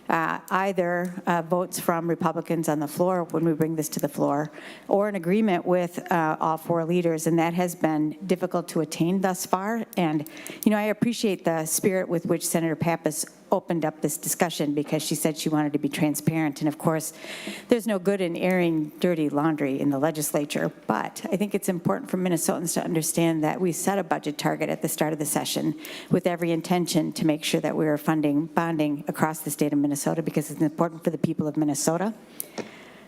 either votes from Republicans on the floor when we bring this to the floor, or an agreement with all four leaders, and that has been difficult to attain thus far. And, you know, I appreciate the spirit with which Senator Pappas opened up this discussion, because she said she wanted to be transparent. And of course, there's no good in airing dirty laundry in the legislature, but I think it's important for Minnesotans to understand that we set a budget target at the start of the session with every intention to make sure that we are funding bonding across the state of Minnesota, because it's important for the people of Minnesota.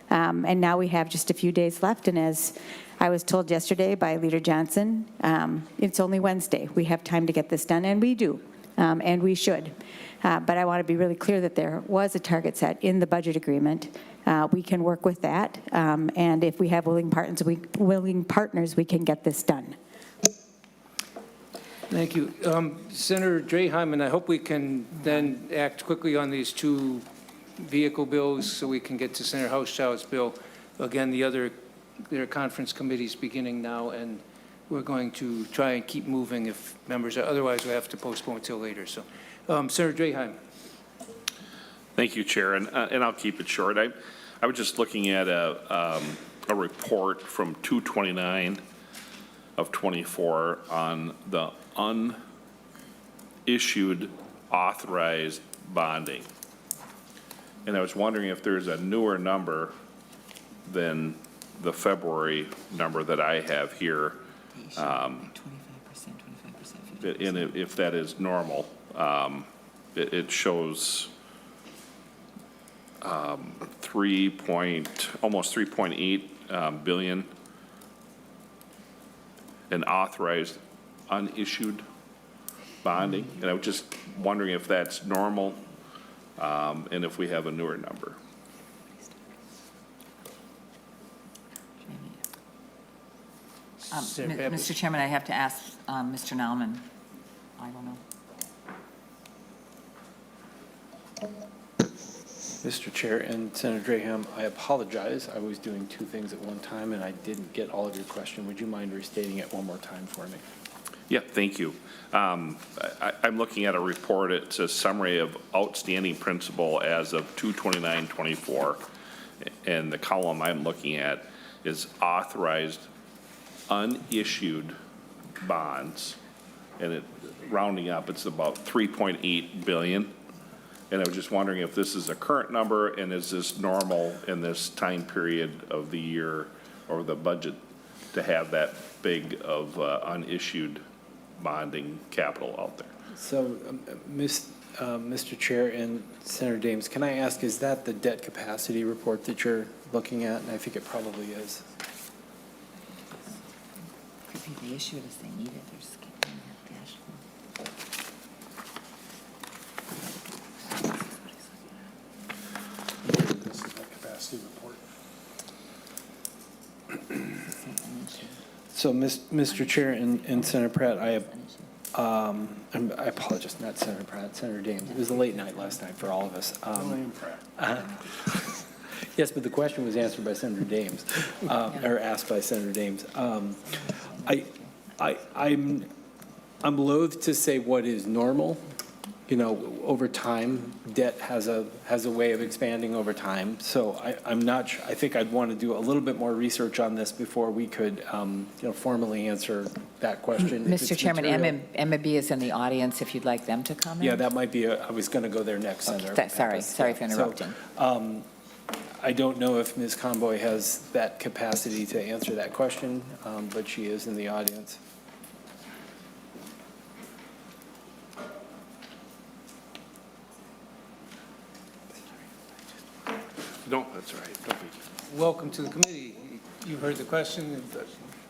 And now we have just a few days left, and as I was told yesterday by Leader Johnson, it's only Wednesday. We have time to get this done, and we do, and we should. But I want to be really clear that there was a target set in the budget agreement. We can work with that, and if we have willing partners, we can get this done.
Thank you. Senator Draheim, and I hope we can then act quickly on these two vehicle bills so we can get to Senator Hauschild's bill. Again, there are conference committees beginning now, and we're going to try and keep moving if members are, otherwise we'll have to postpone until later. So, Senator Draheim.
Thank you, Chair, and I'll keep it short. I was just looking at a report from 2/29 of 24 on the unissued authorized bonding. And I was wondering if there's a newer number than the February number that I have here.
25%, 50%.
And if that is normal. It shows almost 3.8 billion in authorized unissued bonding. And I was just wondering if that's normal, and if we have a newer number.
Mr. Chairman, I have to ask Mr. Naumann. I don't know.
Mr. Chair and Senator Draheim, I apologize. I was doing two things at one time, and I didn't get all of your question. Would you mind restating it one more time for me?
Yeah, thank you. I'm looking at a report. It says summary of outstanding principal as of 2/29/24, and the column I'm looking at is authorized unissued bonds, and it, rounding up, it's about 3.8 billion. And I was just wondering if this is a current number, and is this normal in this time period of the year or the budget to have that big of unissued bonding capital out there?
So, Mr. Chair and Senator Dames, can I ask, is that the debt capacity report that you're looking at? And I think it probably is.
Could be the issue is they need it. They're skipping that cash flow.
This is the capacity report.
So, Mr. Chair and Senator Pratt, I apologize, not Senator Pratt, Senator Dames. It was a late night last night for all of us. Yes, but the question was answered by Senator Dames, or asked by Senator Dames. I'm loath to say what is normal you know, over time, debt has a way of expanding over time. So I'm not sure, I think I'd want to do a little bit more research on this before we could, you know, formally answer that question. If
Mr.
it's
Chairman,
material.
MMB is in the audience if you'd like them to comment.
Yeah, that might be, I was going to go there next, Senator.
Sorry for interrupting.
So, I don't know if Ms. Conboy has that capacity to answer that question, but she is in the audience.
No, that's all right. Don't be.
Welcome to the committee. You heard the question.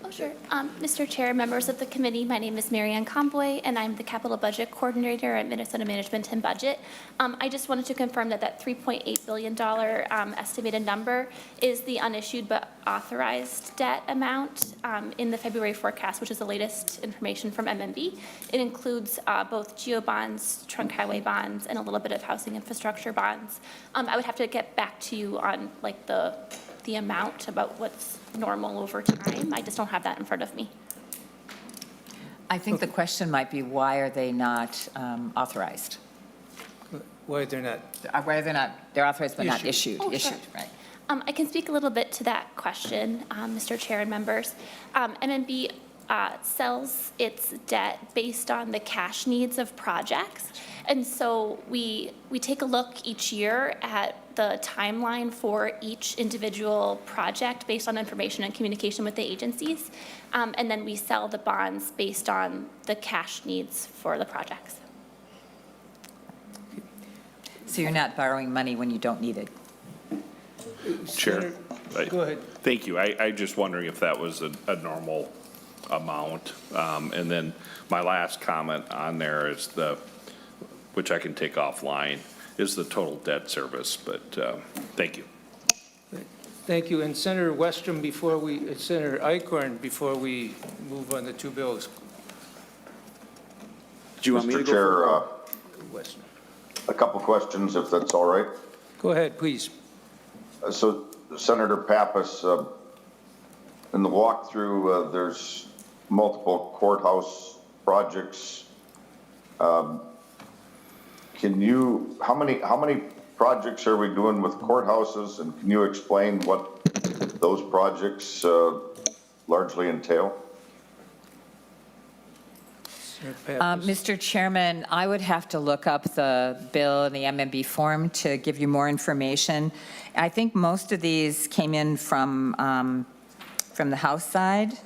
Oh, sure. Mr. Chair, members of the committee, my name is Marianne Comboy, and I'm the Capital Budget Coordinator at Minnesota Management and Budget. I just wanted to confirm that $3.8 billion estimated number is the unissued but authorized debt amount in the February forecast, which is the latest information from MMB. It includes both GEO bonds, trunk highway bonds, and a little bit of housing infrastructure bonds. I would have to get back to you on like the amount about what's normal over time. I just don't have that in front of me.
I think the question might be, why are they not authorized?
Why they're not?
Why are they not, they're authorized but not
Issued.
issued?
Oh, sure.
Issued, right.
I can speak a little bit to that question, Mr. Chair and members. MMB sells its debt based on the cash needs of projects. And so we take a look each year at the timeline for each individual project based on information and communication with the agencies. And then we sell the bonds based on the cash needs for the projects.
So you're not borrowing money when you don't need it?
Chair.
Go ahead.
Thank you. I just wondering if that was a normal amount. And then my last comment on there is which I can take offline, is the total debt service, but thank you.
Thank you. And Senator Westrom, Senator Eichhorn, before we move on the two bills.
Do you want me to
Mr.
go?
Chair,
Westrom.
a couple questions, if that's all right.
Go ahead, please.
So Senator Pappas, in the walkthrough, there's multiple courthouse projects. How many projects are we doing with courthouses, and can you explain what those projects largely entail?
Senator Pappas.
Mr. Chairman, I would have to look up the bill and the MMB form to give you more information. I think most of these came in from the House side,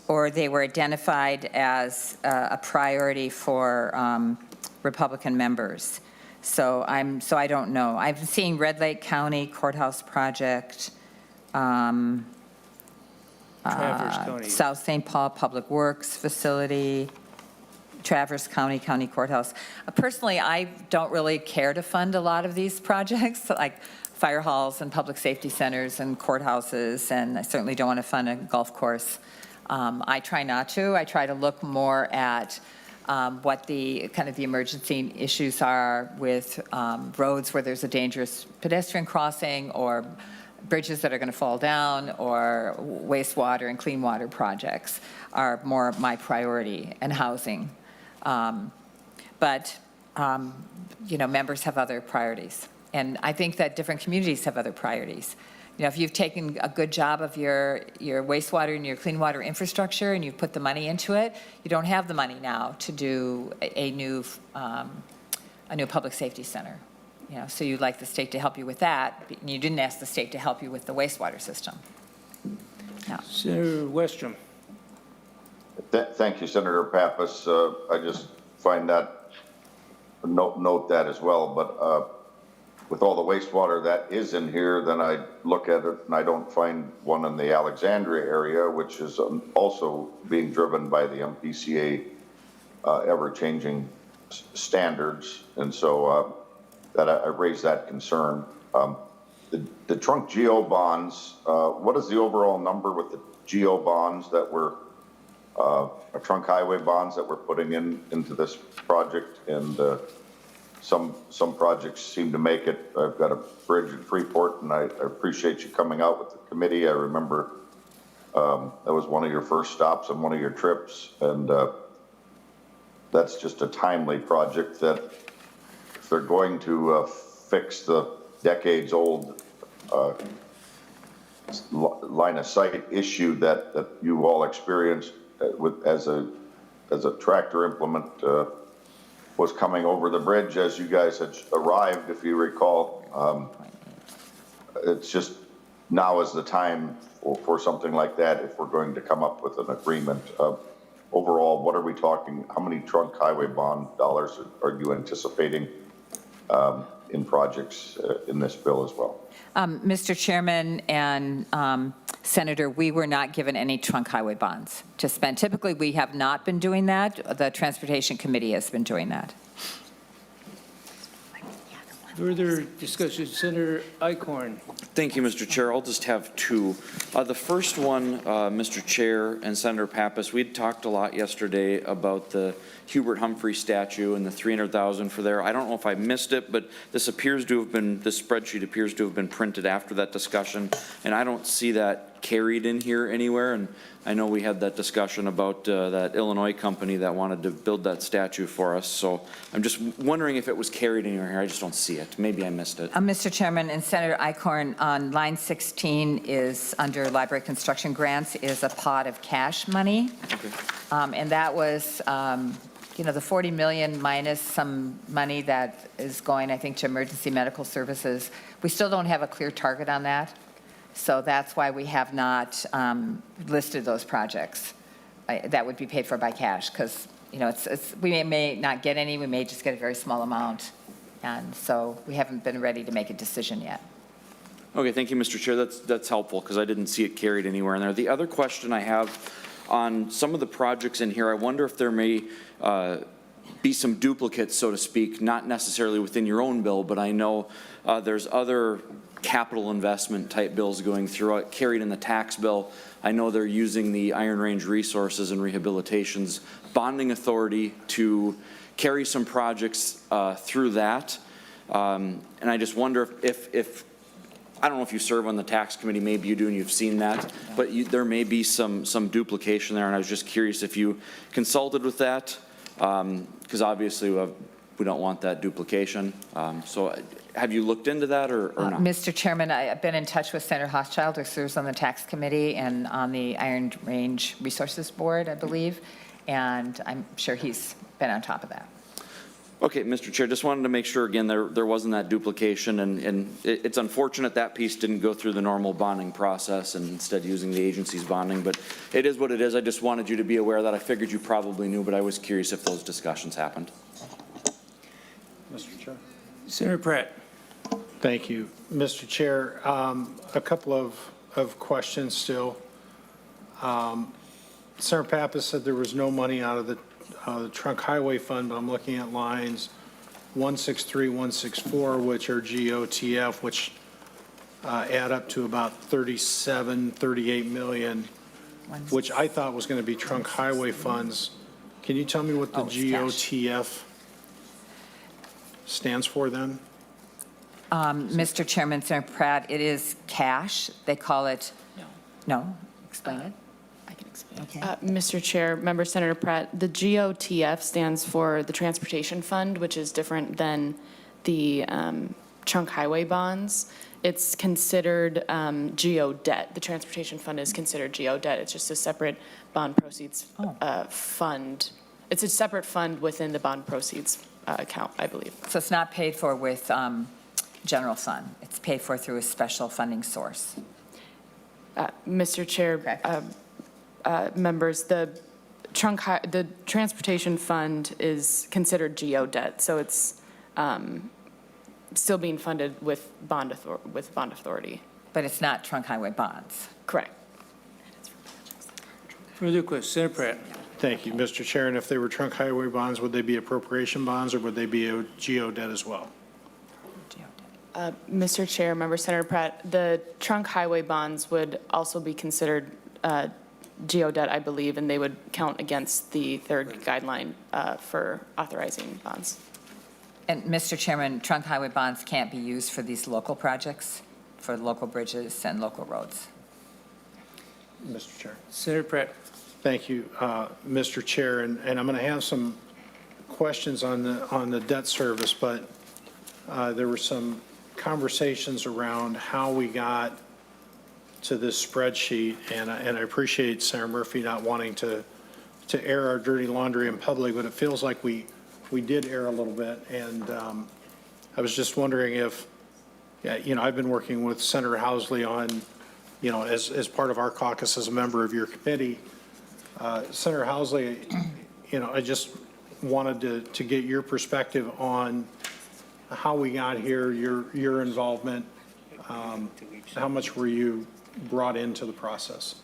or they were identified as a priority for Republican members. So I don't know. I'm seeing Red Lake County Courthouse Project,
Traverse County.
South St. Paul Public Works Facility, Traverse County Courthouse. Personally, I don't really care to fund a lot of these projects, like fire halls and public safety centers and courthouses, and I certainly don't want to fund a golf course. I try not to. I try to look more at what the kind of the emergency issues are with roads where there's a dangerous pedestrian crossing, or bridges that are going to fall down, or wastewater and clean water projects are more my priority, and housing. But members have other priorities. And I think that different communities have other priorities. You know, if you've taken a good job of your wastewater and your clean water infrastructure and you've put the money into it, you don't have the money now to do a new public safety center. You know, so you'd like the state to help you with that, and you didn't ask the state to help you with the wastewater system. No.
Senator Westrom.
Thank you, Senator Pappas. I just find that, note that as well, but with all the wastewater that is in here, then I look at it and I don't find one in the Alexandria area, which is also being driven by the MPCA ever-changing standards. And so that I raise that concern. The trunk GEO bonds, what is the overall number with the GEO bonds that were, trunk highway bonds that we're putting into this project? And some projects seem to make it. I've got a bridge in Freeport, and I appreciate you coming out with the committee. I remember that was one of your first stops on one of your trips, and that's just a timely project that they're going to fix the decades-old line of sight issue that you all experienced with as a tractor implement was coming over the bridge as you guys had arrived, if you recall. It's just now is the time for something like that if we're going to come up with an agreement. Overall, what are we talking? How many trunk highway bond dollars are you anticipating in projects in this bill as well?
Mr. Chairman and Senator, we were not given any trunk highway bonds to spend. Typically, we have not been doing that. The Transportation Committee has been doing that.
Further discussion, Senator Eichhorn.
Thank you, Mr. Chair. I'll just have two. The first one, Mr. Chair and Senator Pappas, we'd talked a lot yesterday about the Hubert Humphrey statue and the $300,000 for there. I don't know if I missed it, but this spreadsheet appears to have been printed after that discussion, and I don't see that carried in here anywhere. And I know we had that discussion about that Illinois company that wanted to build that statue for us. So I'm just wondering if it was carried anywhere here. I just don't see it. Maybe I missed it.
Mr. Chairman and Senator Eichhorn, on line 16 is under library construction grants is a pot of cash money.
Okay.
And that was, the 40 million minus some money that is going, I think, to emergency medical services. We still don't have a clear target on that. So that's why we have not listed those projects that would be paid for by cash, because, we may not get any, we may just get a very small amount. And so we haven't been ready to make a decision yet.
Okay, thank you, Mr. Chair. That's helpful because I didn't see it carried anywhere in there. The other question I have on some of the projects in here, I wonder if there may be some duplicates, so to speak, not necessarily within your own bill, but I know there's other capital investment type bills going through it, carried in the tax bill. I know they're using the Iron Range Resources and Rehabilitation's bonding authority to carry some projects through that. And I just wonder if I don't know if you serve on the tax committee, maybe you do and you've seen that, but there may be some duplication there, and I was just curious if you consulted with that, because obviously we don't want that duplication. So have you looked into that or not?
Mr. Chairman, I've been in touch with Senator Hochschild, who serves on the tax committee and on the Iron Range Resources Board, I believe, and I'm sure he's been on top of that.
Okay, Mr. Chair, just wanted to make sure, again, there wasn't that duplication, and it's unfortunate that piece didn't go through the normal bonding process and instead using the agency's bonding, but it is what it is. I just wanted you to be aware of that. I figured you probably knew, but I was curious if those discussions happened.
Mr. Chair.
Senator Pratt.
Thank you. Mr. Chair, a couple of questions still. Senator Pappas said there was no money out of the trunk highway fund, but I'm looking at lines 163, 164, which are GOTF, which add up to about 38 million, which I thought was going to be trunk highway funds. Can you tell me what the GOTF stands for then?
Mr. Chairman, Senator Pratt, it is cash. They call it, no, explain it.
I can explain.
Okay.
Mr. Chair, Member Senator Pratt, the GOTF stands for the Transportation Fund, which is different than the trunk highway bonds. It's considered GO debt. The Transportation Fund is considered GO debt. It's just a separate bond proceeds fund. It's a separate fund within the bond proceeds account, I believe.
So it's not paid for with general fund. It's paid for through a special funding source.
Mr. Chair, members, the Transportation Fund is considered GO debt, so it's still being funded with bond authority.
But it's not trunk highway bonds.
Correct.
Further question, Senator Pratt.
Thank you, Mr. Chair. And if they were trunk highway bonds, would they be appropriation bonds or would they be a GO debt as well?
Mr. Chair, Member Senator Pratt, the trunk highway bonds would also be considered GO debt, I believe, and they would count against the third guideline for authorizing bonds.
And Mr. Chairman, trunk highway bonds can't be used for these local projects, for local bridges and local roads.
Mr. Chair.
Senator Pratt.
Thank you, Mr. Chair. And I'm going to have some questions on the debt service, but there were some conversations around how we got to this spreadsheet, and I appreciate Senator Murphy not wanting to air our dirty laundry in public, but it feels like we did air a little bit, and I was just wondering if, I've been working with Senator Housley on, as part of our caucus, as a member of your committee. Senator Housley, I just wanted to get your perspective on how we got here, your involvement, how much were you brought into the process?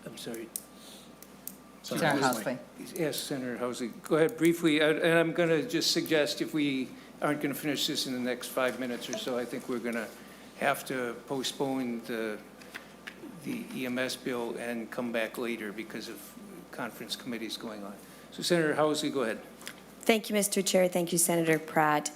I'm sorry.
Senator Housley.
Yes, Senator Housley. Go ahead briefly, and I'm going to just suggest if we aren't going to finish this in the next 5 minutes or so, I think we're going to have to postpone the EMS bill and come back later because of conference committees going on. So Senator Housley, go ahead.
Thank you, Mr. Chair. Thank you, Senator Pratt.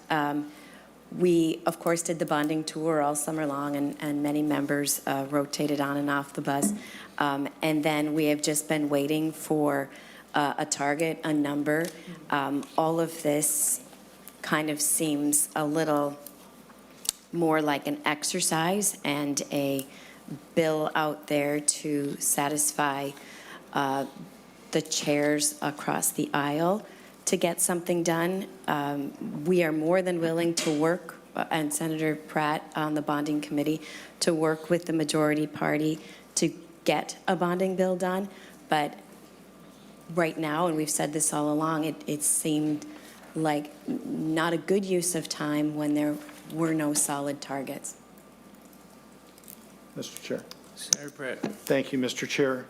We, of course, did the bonding tour all summer long, and many members rotated on and off the bus. And then we have just been waiting for a target, a number. All of this kind of seems a little more like an exercise and a bill out there to satisfy the chairs across the aisle to get something done. We are more than willing to work, and Senator Pratt on the bonding committee, to work with the majority party to get a bonding bill done. But right now, and we've said this all along, it seemed like not a good use of time when there were no solid targets.
Mr. Chair.
Senator Pratt.
Thank you, Mr. Chair.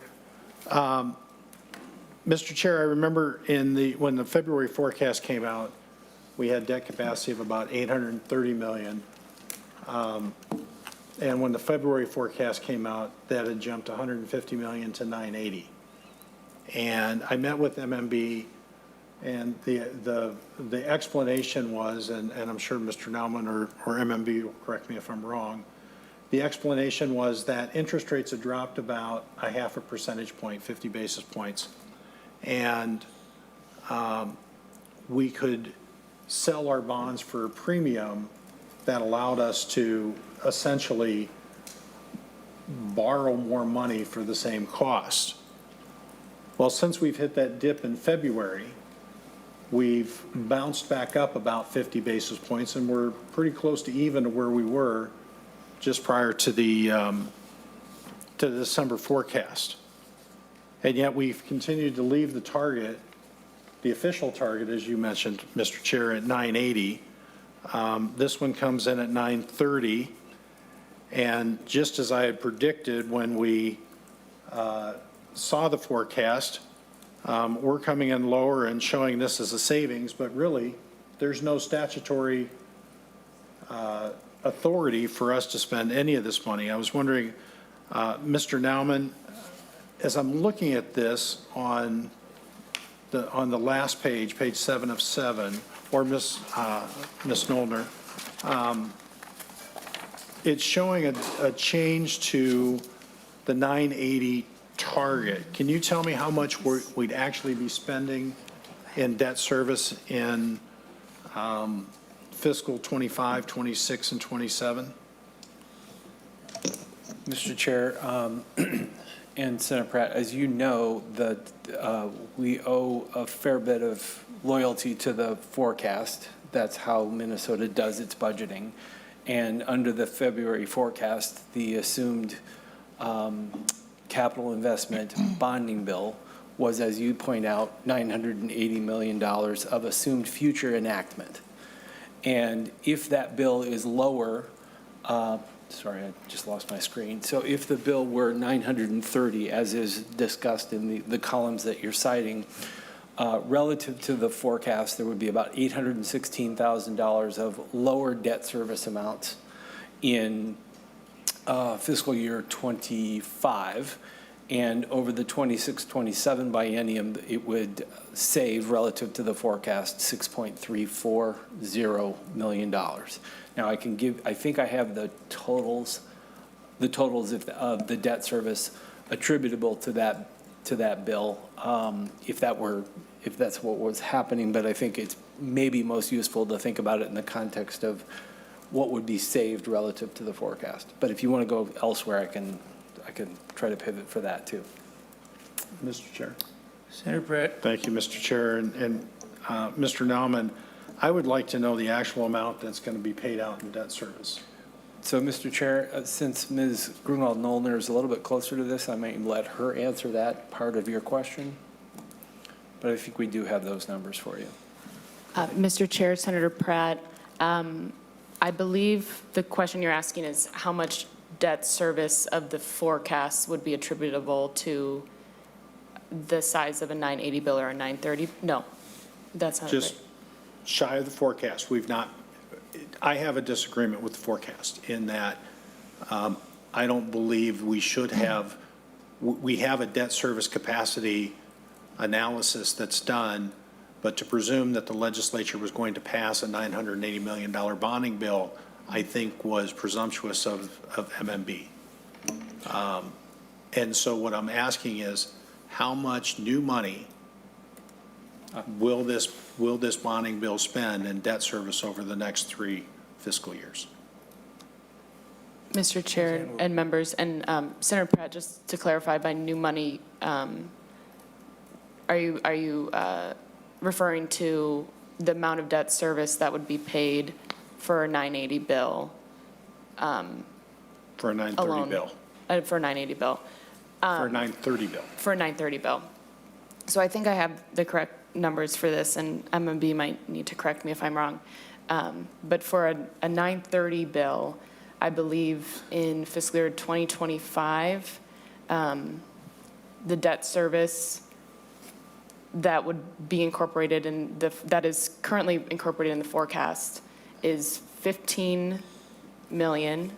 Mr. Chair, I remember when the February forecast came out, we had debt capacity of about $830 million. And when the February forecast came out, that had jumped $150 million to $980. And I met with MMB, and the explanation was, and I'm sure Mr. Nauman or MMB will correct me if I'm wrong, the explanation was that interest rates had dropped about a half a percentage point, 50 basis points. And we could sell our bonds for a premium that allowed us to essentially borrow more money for the same cost. Well, since we've hit that dip in February, we've bounced back up about 50 basis points, and we're pretty close to even to where we were just prior to the December forecast. And yet we've continued to leave the target, the official target, as you mentioned, Mr. Chair, at 980. This one comes in at 930. And just as I had predicted when we saw the forecast, we're coming in lower and showing this as a savings, but really there's no statutory authority for us to spend any of this money. I was wondering, Mr. Nauman, as I'm looking at this on the last page, page 7 of 7, or Ms. Noldner, it's showing a change to the 980 target. Can you tell me how much we'd actually be spending in debt service in fiscal 25, 26, and 27?
Mr. Chair, and Senator Pratt, as you know, we owe a fair bit of loyalty to the forecast. That's how Minnesota does its budgeting. And under the February forecast, the assumed capital investment bonding bill was, as you point out, $980 million of assumed future enactment. And if that bill is lower, sorry, I just lost my screen. So if the bill were 930, as is discussed in the columns that you're citing, relative to the forecast, there would be about $816,000 of lower debt service amounts in fiscal year 25. And over the 26-27 biennium, it would save, relative to the forecast, $6.340 million. Now, I think I have the totals of the debt service attributable to that that bill, if that's what was happening, but I think it's maybe most useful to think about it in the context of what would be saved relative to the forecast. But if you want to go elsewhere, I can try to pivot for that too.
Mr. Chair.
Senator Pratt?
Thank you, Mr. Chair. And Mr. Nauman, I would like to know the actual amount that's going to be paid out in debt service.
So, Mr. Chair, since Ms. Grunwald-Nollner is a little bit closer to this, I might let her answer that part of your question. But I think we do have those numbers for you.
Mr. Chair, Senator Pratt, I believe the question you're asking is how much debt service of the forecast would be attributable to the size of a 980 bill or a 930? No, that's not
Just
right.
shy of the forecast. I have a disagreement with the forecast in that I don't believe we should have, we have a debt service capacity analysis that's done, but to presume that the legislature was going to pass a $980 million bonding bill, I think was presumptuous of MMB. And so what I'm asking is, how much new money will this bonding bill spend in debt service over the next 3 fiscal years?
Mr. Chair and members, and Senator Pratt, just to clarify, by new money, are you referring to the amount of debt service that would be paid for a 980 bill?
For a 930
alone?
bill.
For a 980 bill.
For a 930 bill.
For a 930 bill. So I think I have the correct numbers for this, and MMB might need to correct me if I'm wrong. But for a 930 bill, I believe in fiscal year 2025, the debt service that would be incorporated in that is currently incorporated in the forecast is 15.17 million.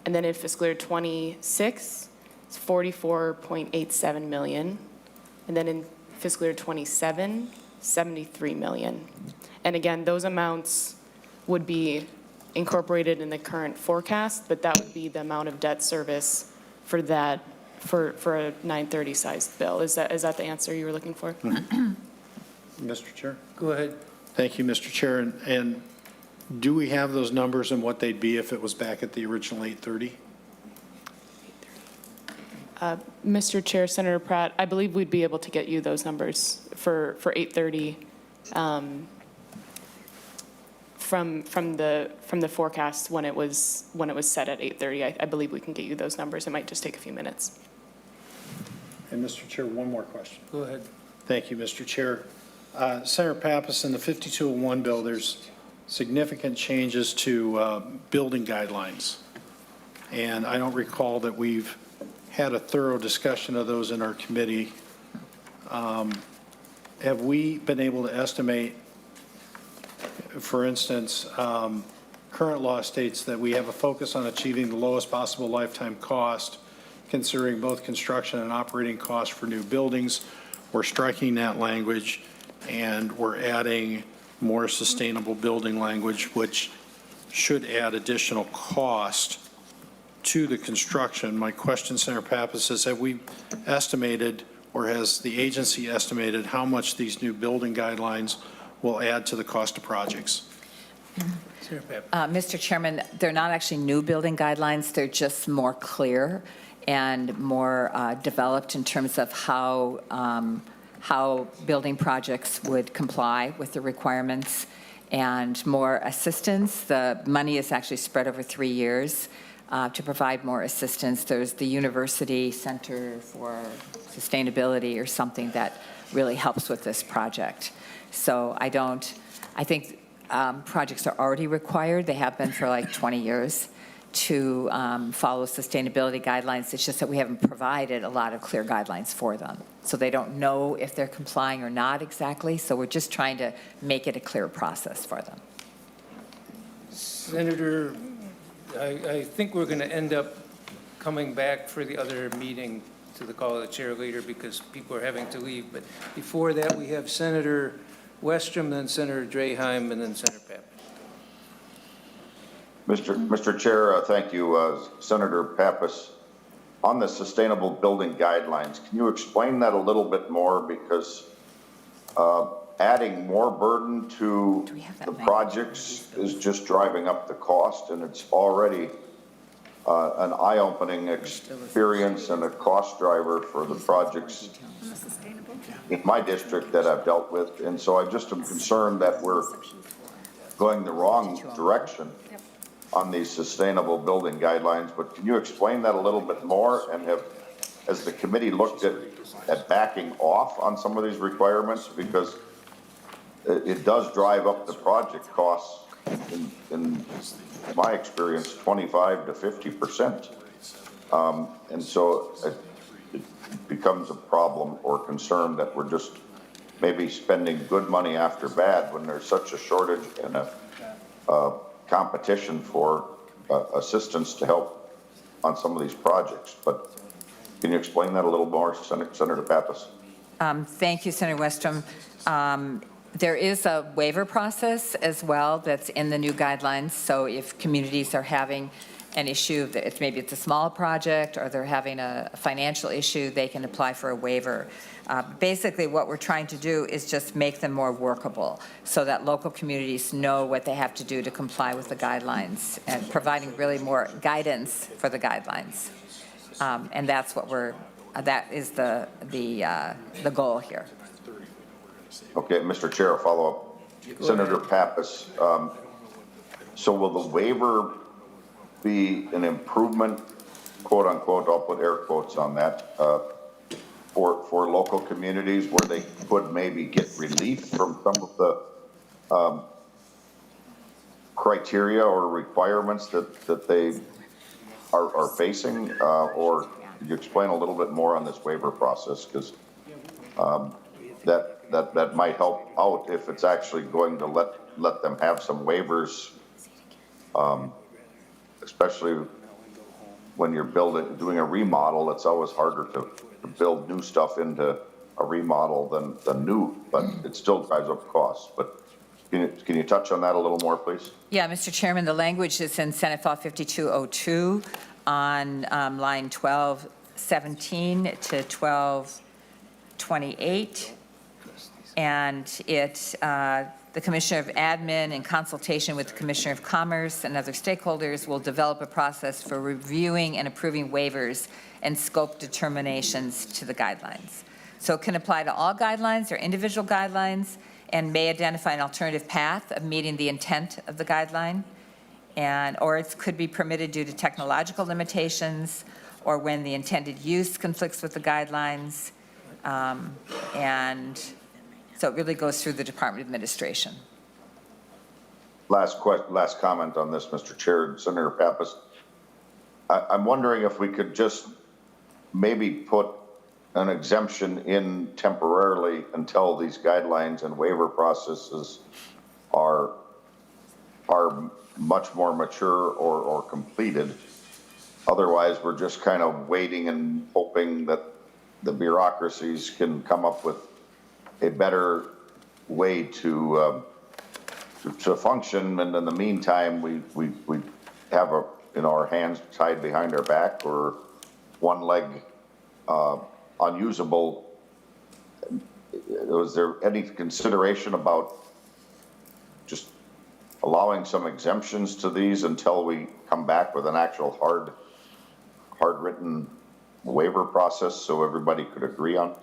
And then in fiscal year 26, it's 44.87 million. And then in fiscal year 27, 73 million. And again, those amounts would be incorporated in the current forecast, but that would be the amount of debt service for that, for a 930 sized bill. Is that the answer you were looking for?
Mr. Chair.
Go ahead.
Thank you, Mr. Chair. And do we have those numbers and what they'd be if it was back at the original 830?
Mr. Chair, Senator Pratt, I believe we'd be able to get you those numbers for 830 from the forecast when it was set at 830. I believe we can get you those numbers. It might just take a few minutes.
And Mr. Chair, one more question.
Go ahead.
Thank you, Mr. Chair. Senator Pappas, in the 5201 bill, there's significant changes to building guidelines. And I don't recall that we've had a thorough discussion of those in our committee. Have we been able to estimate, for instance, current law states that we have a focus on achieving the lowest possible lifetime cost, considering both construction and operating costs for new buildings. We're striking that language, and we're adding more sustainable building language, which should add additional cost to the construction. My question, Senator Pappas, is have we estimated, or has the agency estimated, how much these new building guidelines will add to the cost of projects?
Senator Pappas.
Mr. Chairman, they're not actually new building guidelines. They're just more clear and more developed in terms of how building projects would comply with the requirements and more assistance. The money is actually spread over 3 years to provide more assistance. There's the University Center for Sustainability or something that really helps with this project. So I think projects are already required. They have been for like 20 years to follow sustainability guidelines. It's just that we haven't provided a lot of clear guidelines for them. So they don't know if they're complying or not exactly. So we're just trying to make it a clear process for them.
Senator, I think we're going to end up coming back for the other meeting to the call of the chair later because people are having to leave. But before that, we have Senator Westrom, then Senator Draheim, and then Senator Pappas.
Mr. Chair, thank you. Senator Pappas on the sustainable building guidelines, can you explain that a little bit more? Because adding more burden to the projects is just driving up the cost, and it's already an eye-opening experience and a cost driver for the projects in my district that I've dealt with. And so I just am concerned that we're going the wrong direction on these sustainable building guidelines. But can you explain that a little bit more? And has the committee looked at backing off on some of these requirements? Because it does drive up the project costs, in my experience, 25 to 50%. And so it becomes a problem or concern that we're just maybe spending good money after bad when there's such a shortage and a competition for assistance to help on some of these projects. But can you explain that a little more, Senator Pappas?
Thank you, Senator Westrom. There is a waiver process as well that's in the new guidelines. So if communities are having an issue, that maybe it's a small project or they're having a financial issue, they can apply for a waiver. Basically, what we're trying to do is just make them more workable so that local communities know what they have to do to comply with the guidelines, and providing really more guidance for the guidelines. And that's what that is the goal here.
Okay, Mr. Chair, a follow-up. Senator Pappas, so will the waiver be an improvement, quote unquote, I'll put air quotes on that, for local communities where they could maybe get relief from some of the criteria or requirements that they are facing? Or could you explain a little bit more on this waiver process? Because that might help out if it's actually going to let them have some waivers, especially when you're doing a remodel. It's always harder to build new stuff into a remodel than new, but it still drives up costs. But can you touch on that a little more, please?
Yeah, Mr. Chairman, the language is in Senate File 5202 on line 1217 to 1228. And the Commissioner of Admin, in consultation with the Commissioner of Commerce and other stakeholders, will develop a process for reviewing and approving waivers and scope determinations to the guidelines. So it can apply to all guidelines or individual guidelines, and may identify an alternative path of meeting the intent of the guideline, or it could be permitted due to technological limitations or when the intended use conflicts with the guidelines. And so it really goes through the Department of Administration.
Last comment on this, Mr. Chair. Senator Pappas, I'm wondering if we could just maybe put an exemption in temporarily until these guidelines and waiver processes are much more mature or completed. Otherwise, we're just kind of waiting and hoping that the bureaucracies can come up with a better way to function, and in the meantime, we have our hands tied behind our back or one leg unusable. Was there any consideration about just allowing some exemptions to these until we come back with an actual hard-written waiver process so everybody could agree on?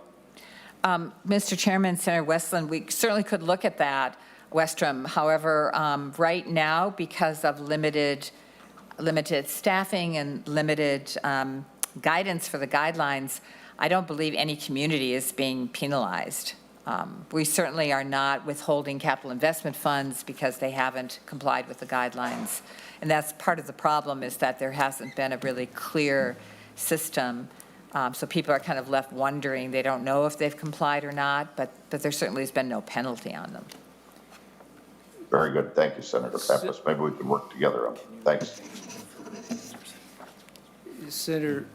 Mr. Chairman, Senator Westland, we certainly could look at that, Westrom. However, right now, because of limited staffing and limited guidance for the guidelines, I don't believe any community is being penalized. We certainly are not withholding capital investment funds because they haven't complied with the guidelines. And that's part of the problem, is that there hasn't been a really clear system. So people are kind of left wondering. They don't know if they've complied or not, but there certainly has been no penalty on them.
Very good. Thank you, Senator Pappas. Maybe we can work together on it. Thanks.
Senator,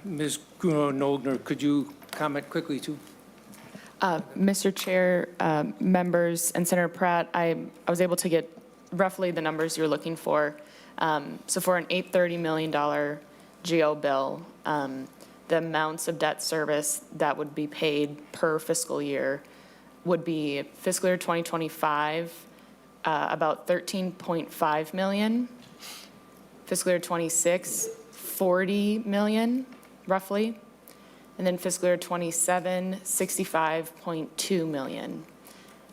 Ms. Gruno-Nogner, could you comment quickly too?
Mr. Chair, members, and Senator Pratt, I was able to get roughly the numbers you're looking for. So for an $830 million GO bill, the amounts of debt service that would be paid per fiscal year would be fiscal year 2025, about 13.5 million. Fiscal year 26, 40 million, roughly. And then fiscal year 27, 65.2 million.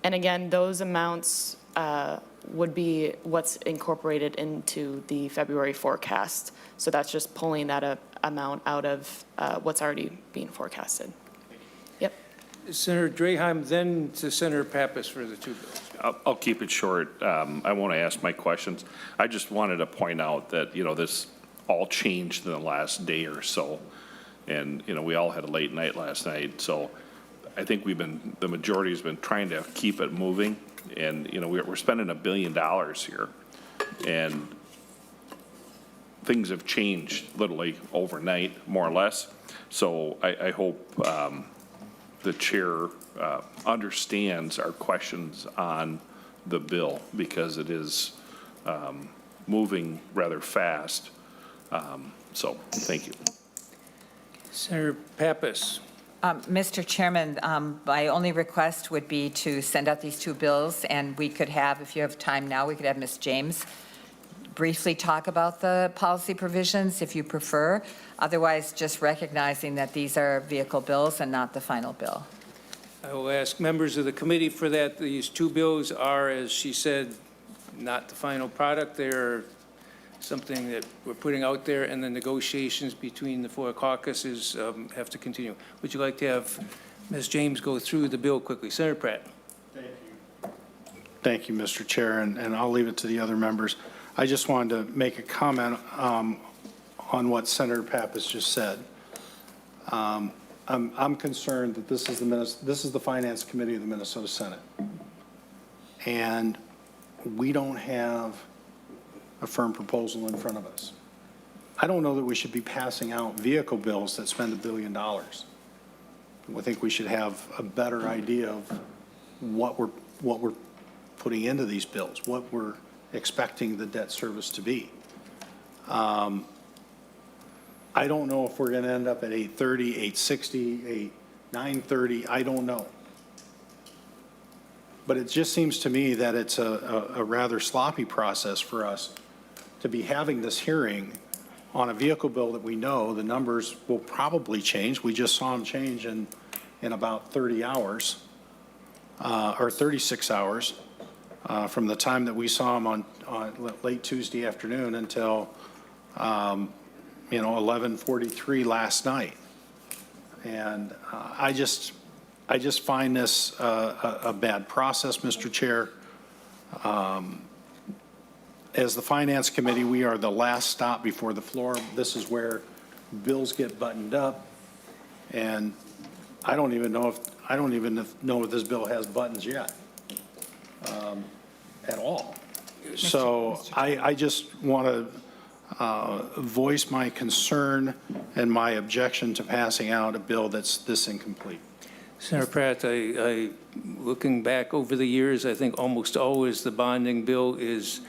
And again, those amounts would be what's incorporated into the February forecast. So that's just pulling that amount out of what's already being forecasted. Yep.
Senator Draheim, then to Senator Pappas for the two bills.
I'll keep it short. I won't ask my questions. I just wanted to point out that, this all changed in the last day or so. And, we all had a late night last night. So I think the majority has been trying to keep it moving. And, we're spending $1 billion here. And things have changed literally overnight, more or less. So I hope the chair understands our questions on the bill, because it is moving rather fast. So thank you.
Senator Pappas.
Mr. Chairman, my only request would be to send out these two bills, and we could have, if you have time now, we could have Ms. James briefly talk about the policy provisions if you prefer. Otherwise, just recognizing that these are vehicle bills and not the final bill.
I will ask members of the committee for that. These two bills are, as she said, not the final product. They're something that we're putting out there, and the negotiations between the four caucuses have to continue. Would you like to have Ms. James go through the bill quickly? Senator Pratt.
Thank you, Mr. Chair, and I'll leave it to the other members. I just wanted to make a comment on what Senator Pappas just said. I'm concerned that this is the Finance Committee of the Minnesota Senate, and we don't have a firm proposal in front of us. I don't know that we should be passing out vehicle bills that spend $1 billion. I think we should have a better idea of what we're putting into these bills, what we're expecting the debt service to be. I don't know if we're going to end up at 830, 860, 930. I don't know. But it just seems to me that it's a rather sloppy process for us to be having this hearing on a vehicle bill that we know the numbers will probably change. We just saw them change in about 30 hours or 36 hours from the time that we saw them on late Tuesday afternoon until 11:43 last night. And I just find this a bad process, Mr. Chair. As the Finance Committee, we are the last stop before the floor. This is where bills get buttoned up, and I don't even know if this bill has buttons yet at all. So I just want to voice my concern and my objection to passing out a bill that's this incomplete.
Senator Pratt, looking back over the years, I think almost always the bonding bill is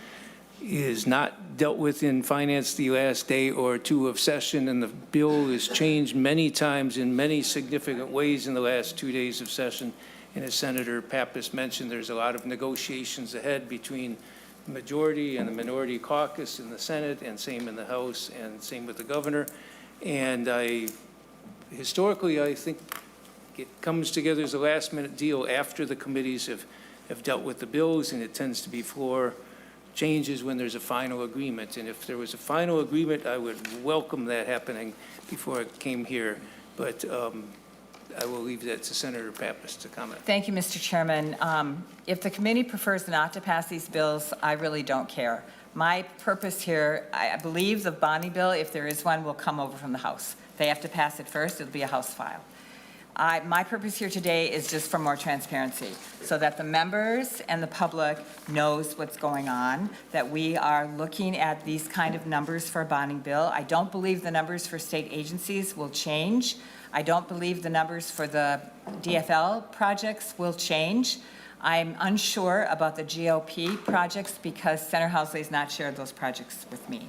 not dealt with in finance the last day or two of session, and the bill is changed many times in many significant ways in the last 2 days of session. And as Senator Pappas mentioned, there's a lot of negotiations ahead between the majority and the minority caucus in the Senate, and same in the House, and same with the governor. And historically, I think it comes together as a last-minute deal after the committees have dealt with the bills, and it tends to be floor changes when there's a final agreement. And if there was a final agreement, I would welcome that happening before it came here. But I will leave that to Senator Pappas to comment.
Thank you, Mr. Chairman. If the committee prefers not to pass these bills, I really don't care. My purpose here, I believe the bonding bill, if there is one, will come over from the House. They have to pass it first. It'll be a House file. My purpose here today is just for more transparency, so that the members and the public knows what's going on, that we are looking at these kind of numbers for a bonding bill. I don't believe the numbers for state agencies will change. I don't believe the numbers for the DFL projects will change. I'm unsure about the GOP projects because Senator Housley has not shared those projects with me.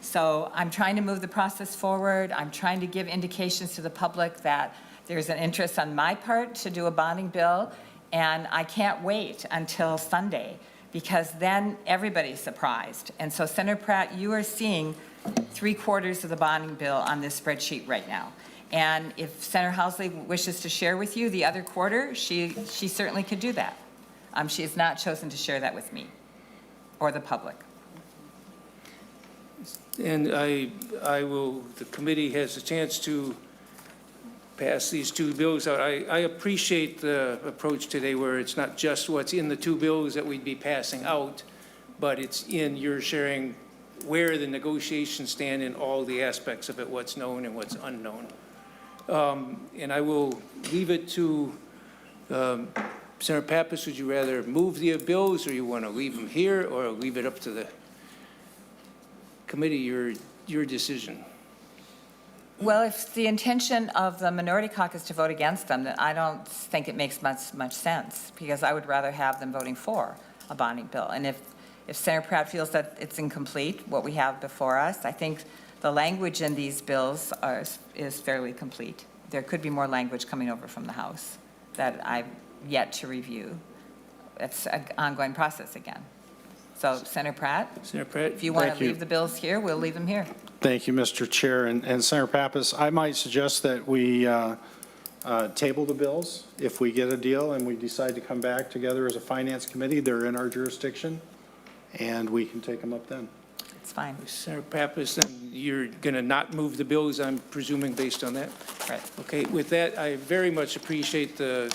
So I'm trying to move the process forward. I'm trying to give indications to the public that there's an interest on my part to do a bonding bill, and I can't wait until Sunday, because then everybody's surprised. And so, Senator Pratt, you are seeing 3/4 of the bonding bill on this spreadsheet right now. And if Senator Housley wishes to share with you the other quarter, she certainly could do that. She has not chosen to share that with me or the public.
And I will, the committee has a chance to pass these two bills out. I appreciate the approach today where it's not just what's in the two bills that we'd be passing out, but it's in your sharing where the negotiations stand in all the aspects of it, what's known and what's unknown. And I will leave it to Senator Pappas, would you rather move the bills, or you want to leave them here, or leave it up to the committee, your decision?
Well, if the intention of the minority caucus to vote against them, then I don't think it makes much sense, because I would rather have them voting for a bonding bill. And if Senator Pratt feels that it's incomplete, what we have before us, I think the language in these bills is fairly complete. There could be more language coming over from the House that I've yet to review. It's an ongoing process again. So, Senator Pratt, if you want to leave the bills here, we'll leave them here.
Thank you, Mr. Chair. And Senator Pappas, I might suggest that we table the bills. If we get a deal and we decide to come back together as a finance committee, they're in our jurisdiction, and we can take them up then.
It's fine.
Senator Pappas, then you're going to not move the bills, I'm presuming, based on that?
Right.
Okay, with that, I very much appreciate the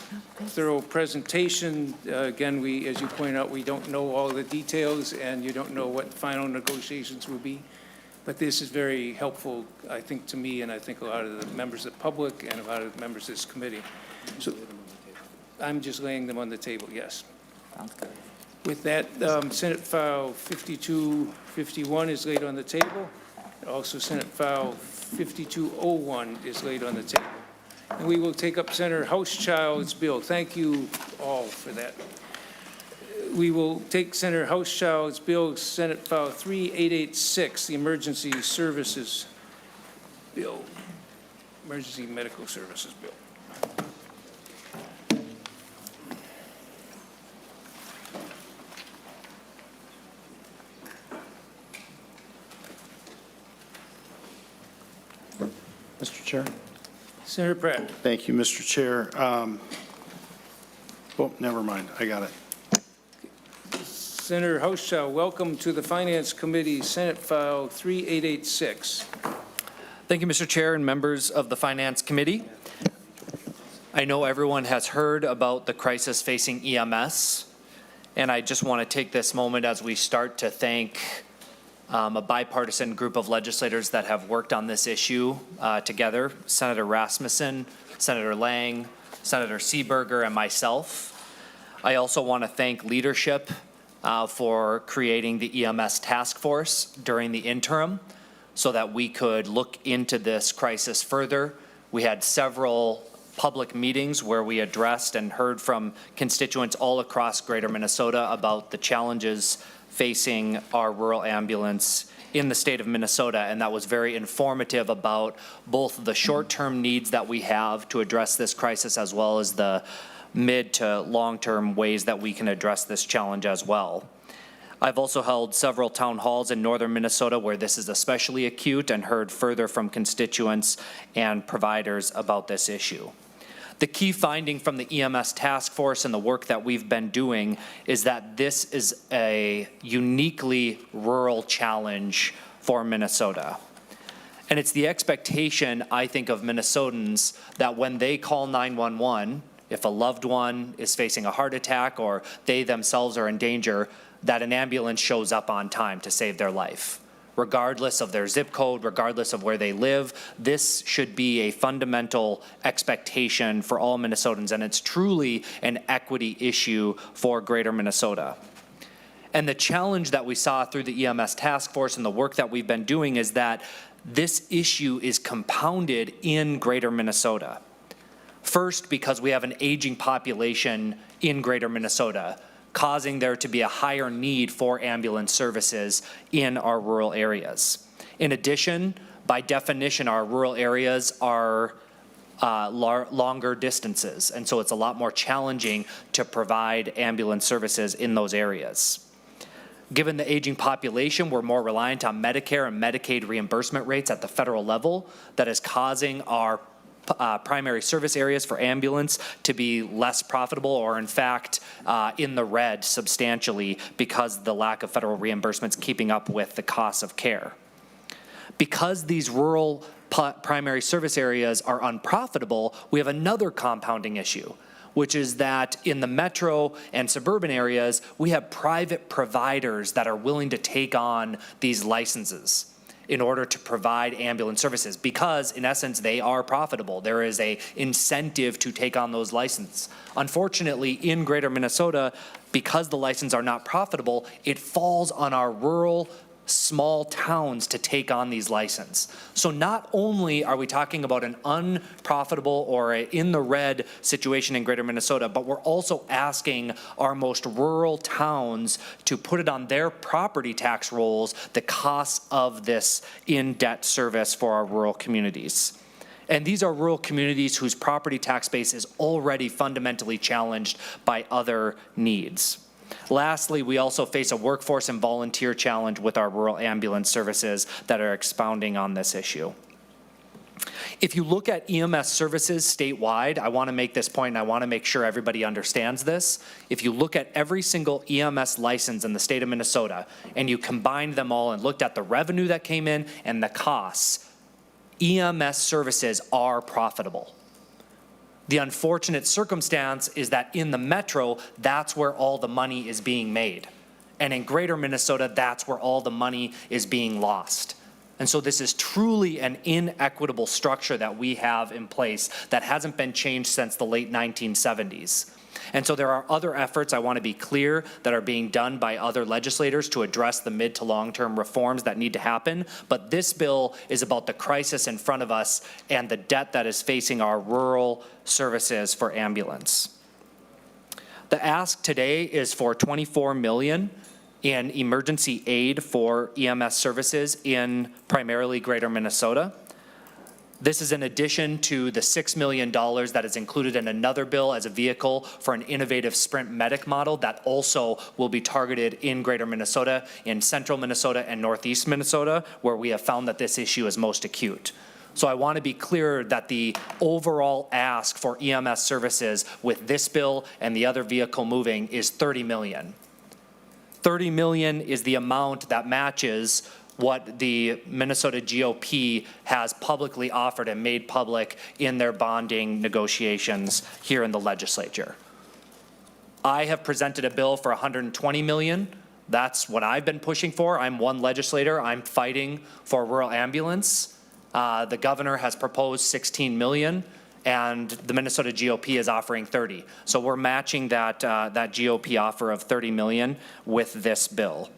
thorough presentation. Again, as you point out, we don't know all the details, and you don't know what final negotiations will be. But this is very helpful, I think, to me, and I think a lot of the members of the public and a lot of the members of this committee. So I'm just laying them on the table, yes.
Sounds good.
With that, Senate File 5251 is laid on the table. Also, Senate File 5201 is laid on the table. And we will take up Senator Housechild's bill. Thank you all for that. We will take Senator Housechild's bill, Senate File 3886, the Emergency Services Bill, Emergency Medical Services Bill.
Mr. Chair.
Senator Pratt.
Thank you, Mr. Chair. Oh, never mind. I got it.
Senator Houschild, welcome to the Finance Committee, Senate File 3886.
Thank you, Mr. Chair and members of the Finance Committee. I know everyone has heard about the crisis facing EMS, and I just want to take this moment as we start to thank a bipartisan group of legislators that have worked on this issue together, Senator Rasmussen, Senator Lang, Senator Seeberger, and myself. I also want to thank leadership for creating the EMS task force during the interim so that we could look into this crisis further. We had several public meetings where we addressed and heard from constituents all across Greater Minnesota about the challenges facing our rural ambulance in the state of Minnesota, and that was very informative about both the short-term needs that we have to address this crisis as well as the mid to long-term ways that we can address this challenge as well. I've also held several town halls in northern Minnesota where this is especially acute and heard further from constituents and providers about this issue. The key finding from the EMS task force and the work that we've been doing is that this is a uniquely rural challenge for Minnesota. And it's the expectation, I think, of Minnesotans that when they call 911, if a loved one is facing a heart attack or they themselves are in danger, that an ambulance shows up on time to save their life. Regardless of their zip code, regardless of where they live, this should be a fundamental expectation for all Minnesotans, and it's truly an equity issue for Greater Minnesota. And the challenge that we saw through the EMS task force and the work that we've been doing is that this issue is compounded in Greater Minnesota. First, because we have an aging population in Greater Minnesota, causing there to be a higher need for ambulance services in our rural areas. In addition, by definition, our rural areas are longer distances, and so it's a lot more challenging to provide ambulance services in those areas. Given the aging population, we're more reliant on Medicare and Medicaid reimbursement rates at the federal level that is causing our primary service areas for ambulance to be less profitable, or in fact in the red substantially, because the lack of federal reimbursements keeping up with the costs of care. Because these rural primary service areas are unprofitable, we have another compounding issue, which is that in the metro and suburban areas, we have private providers that are willing to take on these licenses in order to provide ambulance services, because in essence, they are profitable. There is an incentive to take on those licenses. Unfortunately, in greater Minnesota, because the licenses are not profitable, it falls on our rural small towns to take on these licenses. So not only are we talking about an unprofitable or in the red situation in greater Minnesota, but we're also asking our most rural towns to put it on their property tax rolls, the cost of this in-debt service for our rural communities. And these are rural communities whose property tax base is already fundamentally challenged by other needs. Lastly, we also face a workforce and volunteer challenge with our rural ambulance services that are expounding on this issue. If you look at EMS services statewide, I want to make this point and I want to make sure everybody understands this. If you look at every single EMS license in the state of Minnesota and you combined them all and looked at the revenue that came in and the costs, EMS services are profitable. The unfortunate circumstance is that in the metro, that's where all the money is being made. And in greater Minnesota, that's where all the money is being lost. And so this is truly an inequitable structure that we have in place that hasn't been changed since the late 1970s. And so there are other efforts, I want to be clear, that are being done by other legislators to address the mid to long-term reforms that need to happen. But this bill is about the crisis in front of us and the debt that is facing our rural services for ambulance. The ask today is for $24 million in emergency aid for EMS services in primarily greater Minnesota. This is in addition to the $6 million that is included in another bill as a vehicle for an innovative sprint medic model that also will be targeted in greater Minnesota, in central Minnesota and northeast Minnesota, where we have found that this issue is most acute. So I want to be clear that the overall ask for EMS services with this bill and the other vehicle moving is $30 million. $30 million is the amount that matches what the Minnesota GOP has publicly offered and made public in their bonding negotiations here in the legislature. I have presented a bill for $120 million. That's what I've been pushing for. I'm one legislator. I'm fighting for rural ambulance. The governor has proposed $16 million, and the Minnesota GOP is offering 30. So we're matching that GOP offer of 30 million with this bill.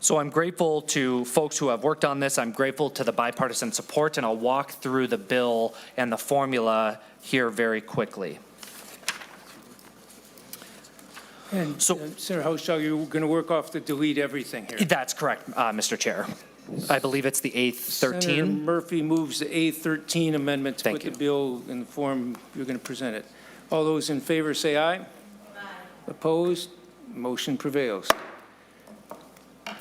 So I'm grateful to folks who have worked on this. I'm grateful to the bipartisan support, and I'll walk through the bill and the formula here very quickly.
And Senator Haushaw, you're going to work off the delete everything here.
That's correct, Mr. Chair. I believe it's the A13.
Senator Murphy moves the A13 amendment to
Thank
put
you.
the bill in the form you're going to present it. All those in favor say aye. Aye. Opposed? Motion prevails.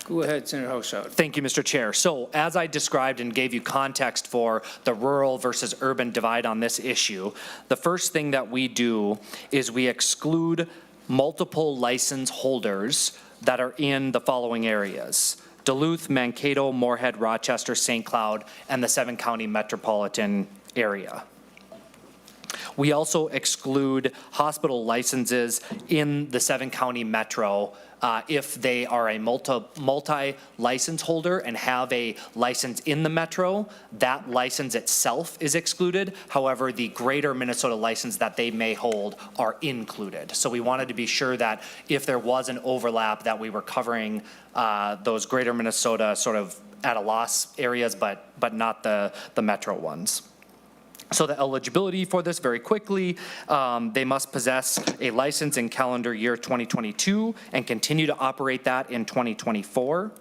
Go ahead, Senator Haushaw.
Thank you, Mr. Chair. So as I described and gave you context for the rural versus urban divide on this issue, the first thing that we do is we exclude multiple license holders that are in the following areas: Duluth, Mankato, Moorhead, Rochester, St. Cloud, and the 7-county metropolitan area. We also exclude hospital licenses in the 7-county metro if they are a multi-license holder and have a license in the metro. That license itself is excluded. However, the greater Minnesota license that they may hold are included. So we wanted to be sure that if there was an overlap, that we were covering those greater Minnesota sort of at a loss areas, but not the metro ones. So the eligibility for this, very quickly, they must possess a license in calendar year 2022 and continue to operate that in 2024.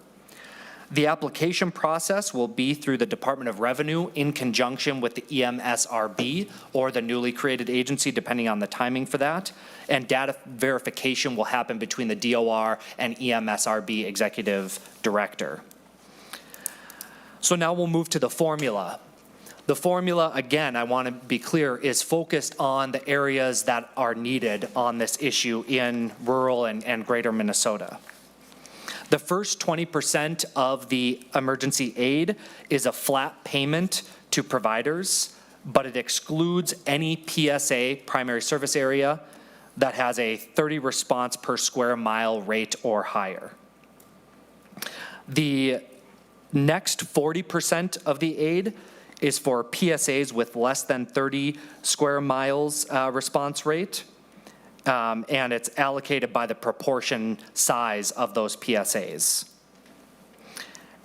The application process will be through the Department of Revenue in conjunction with the EMSRB or the newly created agency, depending on the timing for that. And data verification will happen between the DOR and EMSRB Executive Director. So now we'll move to the formula. The formula, again, I want to be clear, is focused on the areas that are needed on this issue in rural and greater Minnesota. The first 20% of the emergency aid is a flat payment to providers, but it excludes any PSA, primary service area, that has a 30 response per square mile rate or higher. The next 40% of the aid is for PSAs with less than 30 square miles response rate. And it's allocated by the proportion size of those PSAs.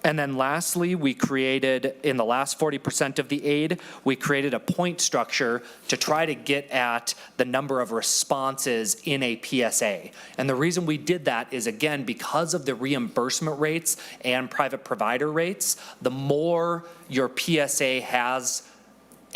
And then lastly, we created, in the last 40% of the aid, we created a point structure to try to get at the number of responses in a PSA. And the reason we did that is, again, because of the reimbursement rates and private provider rates, the more your PSA has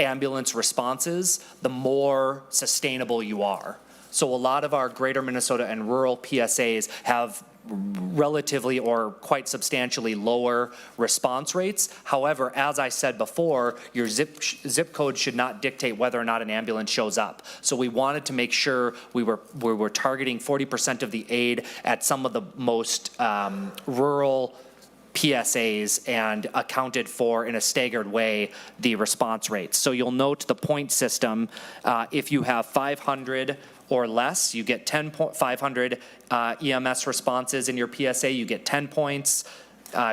ambulance responses, the more sustainable you are. So a lot of our greater Minnesota and rural PSAs have relatively or quite substantially lower response rates. However, as I said before, your zip code should not dictate whether or not an ambulance shows up. So we wanted to make sure we were targeting 40% of the aid at some of the most rural PSAs and accounted for in a staggered way the response rates. So you'll note the point system. If you have 500 or less, you get 500 EMS responses in your PSA, you get 10 points.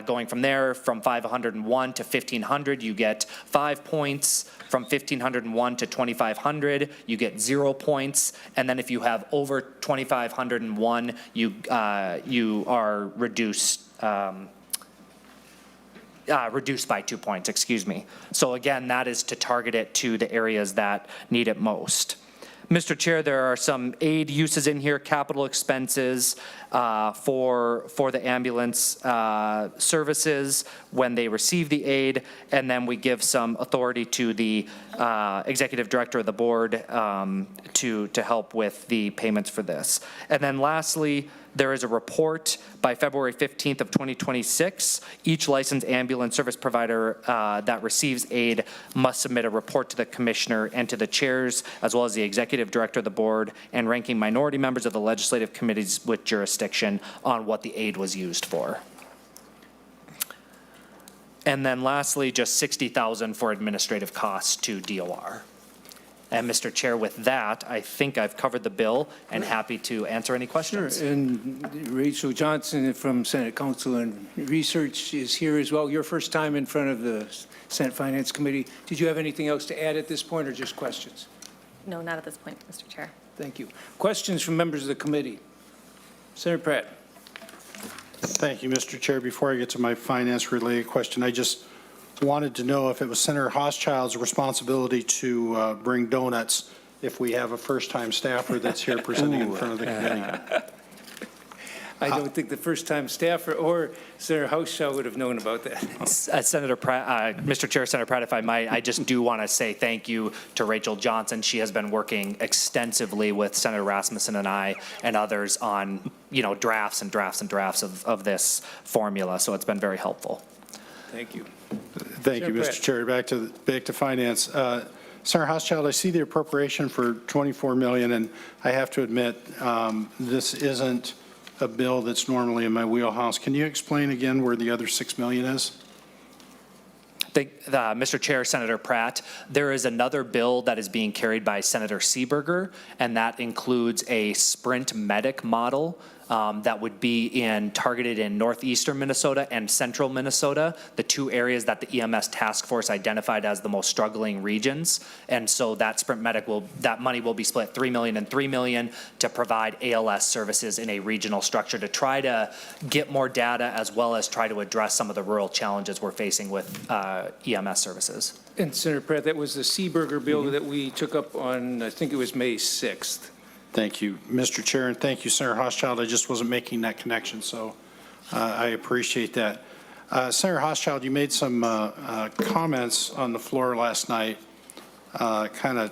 Going from there, from 501 to 1,500, you get 5 points. From 1,501 to 2,500, you get 0 points. And then if you have over 2,501, you are reduced. Reduced by 2 points, excuse me. So again, that is to target it to the areas that need it most. Mr. Chair, there are some aid uses in here, capital expenses for the ambulance services when they receive the aid, and then we give some authority to the executive director of the board to help with the payments for this. And then lastly, there is a report by February 15th of 2026. Each licensed ambulance service provider that receives aid must submit a report to the commissioner and to the chairs, as well as the executive director of the board and ranking minority members of the legislative committees with jurisdiction on what the aid was used for. And then lastly, just $60,000 for administrative costs to DOR. And Mr. Chair, with that, I think I've covered the bill and happy to answer any questions.
Sure, and Rachel Johnson from Senate Council and Research is here as well. Your first time in front of the Senate Finance Committee. Did you have anything else to add at this point or just questions?
No, not at this point, Mr. Chair.
Thank you. Questions from members of the committee? Senator Pratt.
Thank you, Mr. Chair. Before I get to my finance-related question, I just wanted to know if it was Senator Hochschild's responsibility to bring donuts if we have a first-time staffer that's here presenting in front of the committee.
I don't think the first-time staffer or Senator Hochschild would have known about that.
Senator Pratt, Mr. Chair, Senator Pratt, if I might, I just do want to say thank you to Rachel Johnson. She has been working extensively with Senator Rasmussen and I and others on, drafts and drafts and drafts of this formula. So it's been very helpful.
Thank you.
Thank you, Mr. Chair. Back to finance. Senator Hochschild, I see the appropriation for $24 million, and I have to admit, this isn't a bill that's normally in my wheelhouse. Can you explain again where the other $6 million is?
Mr. Chair, Senator Pratt, there is another bill that is being carried by Senator Seeberger, and that includes a Sprint Medic model that would be targeted in northeastern Minnesota and central Minnesota, the two areas that the EMS task force identified as the most struggling regions. And so that Sprint Medic that money will be split $3 million and $3 million to provide ALS services in a regional structure to try to get more data as well as try to address some of the rural challenges we're facing with EMS services.
And Senator Pratt, that was the Seeberger bill that we took up on, I think it was May 6th.
Thank you, Mr. Chair, and thank you, Senator Hochschild. I just wasn't making that connection, so I appreciate that. Senator Hochschild, you made some comments on the floor last night, kind of,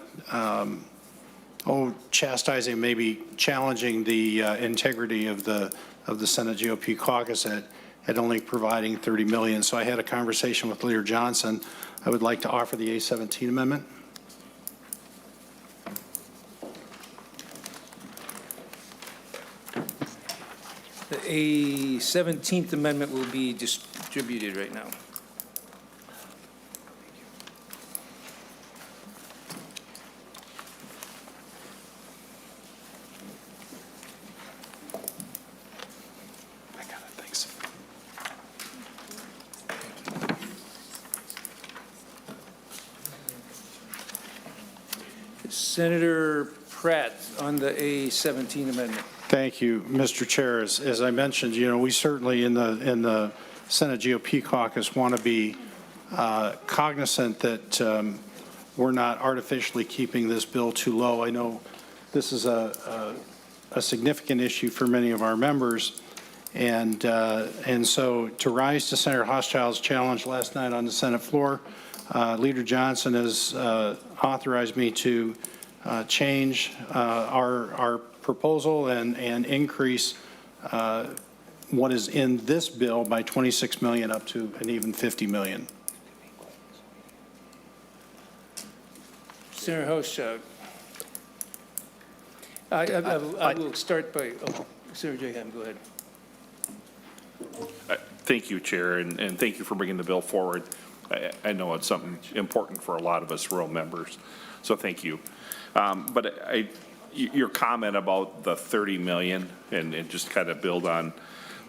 chastising, maybe challenging the integrity of the Senate GOP caucus at only providing $30 million. So I had a conversation with Leader Johnson. I would like to offer the A-17 amendment.
The A-17th amendment will be distributed right now.
I got it, thanks.
Senator Pratt on the A-17 amendment.
Thank you, Mr. Chair. As I mentioned, we certainly in the Senate GOP caucus want to be cognizant that we're not artificially keeping this bill too low. I know this is a significant issue for many of our members, and so to rise to Senator Hochschild's challenge last night on the Senate floor, Leader Johnson has authorized me to change our proposal and increase what is in this bill by $26 million up to an even $50 million.
Senator Hochschild. I will start by, Senator Drahan, go ahead.
Thank you, Chair, and thank you for bringing the bill forward. I know it's something important for a lot of us rural members, so thank you. But your comment about the 30 million and just kind of build on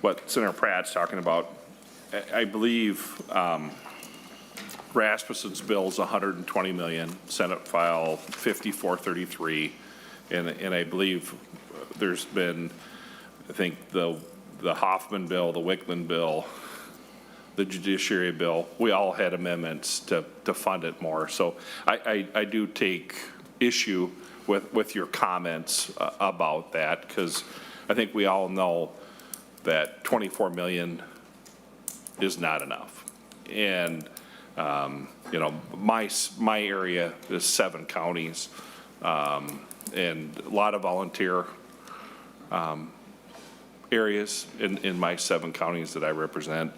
what Senator Pratt's talking about, I believe Rasmussen's bill is 120 million, Senate File 5433, and I believe there's been, I think the Hoffman bill, the Wickland bill, the Judiciary bill, we all had amendments to fund it more. So I do take issue with your comments about that, because I think we all know that 24 million is not enough. And my area is 7 counties, and a lot of volunteer areas in my 7 counties that I represent.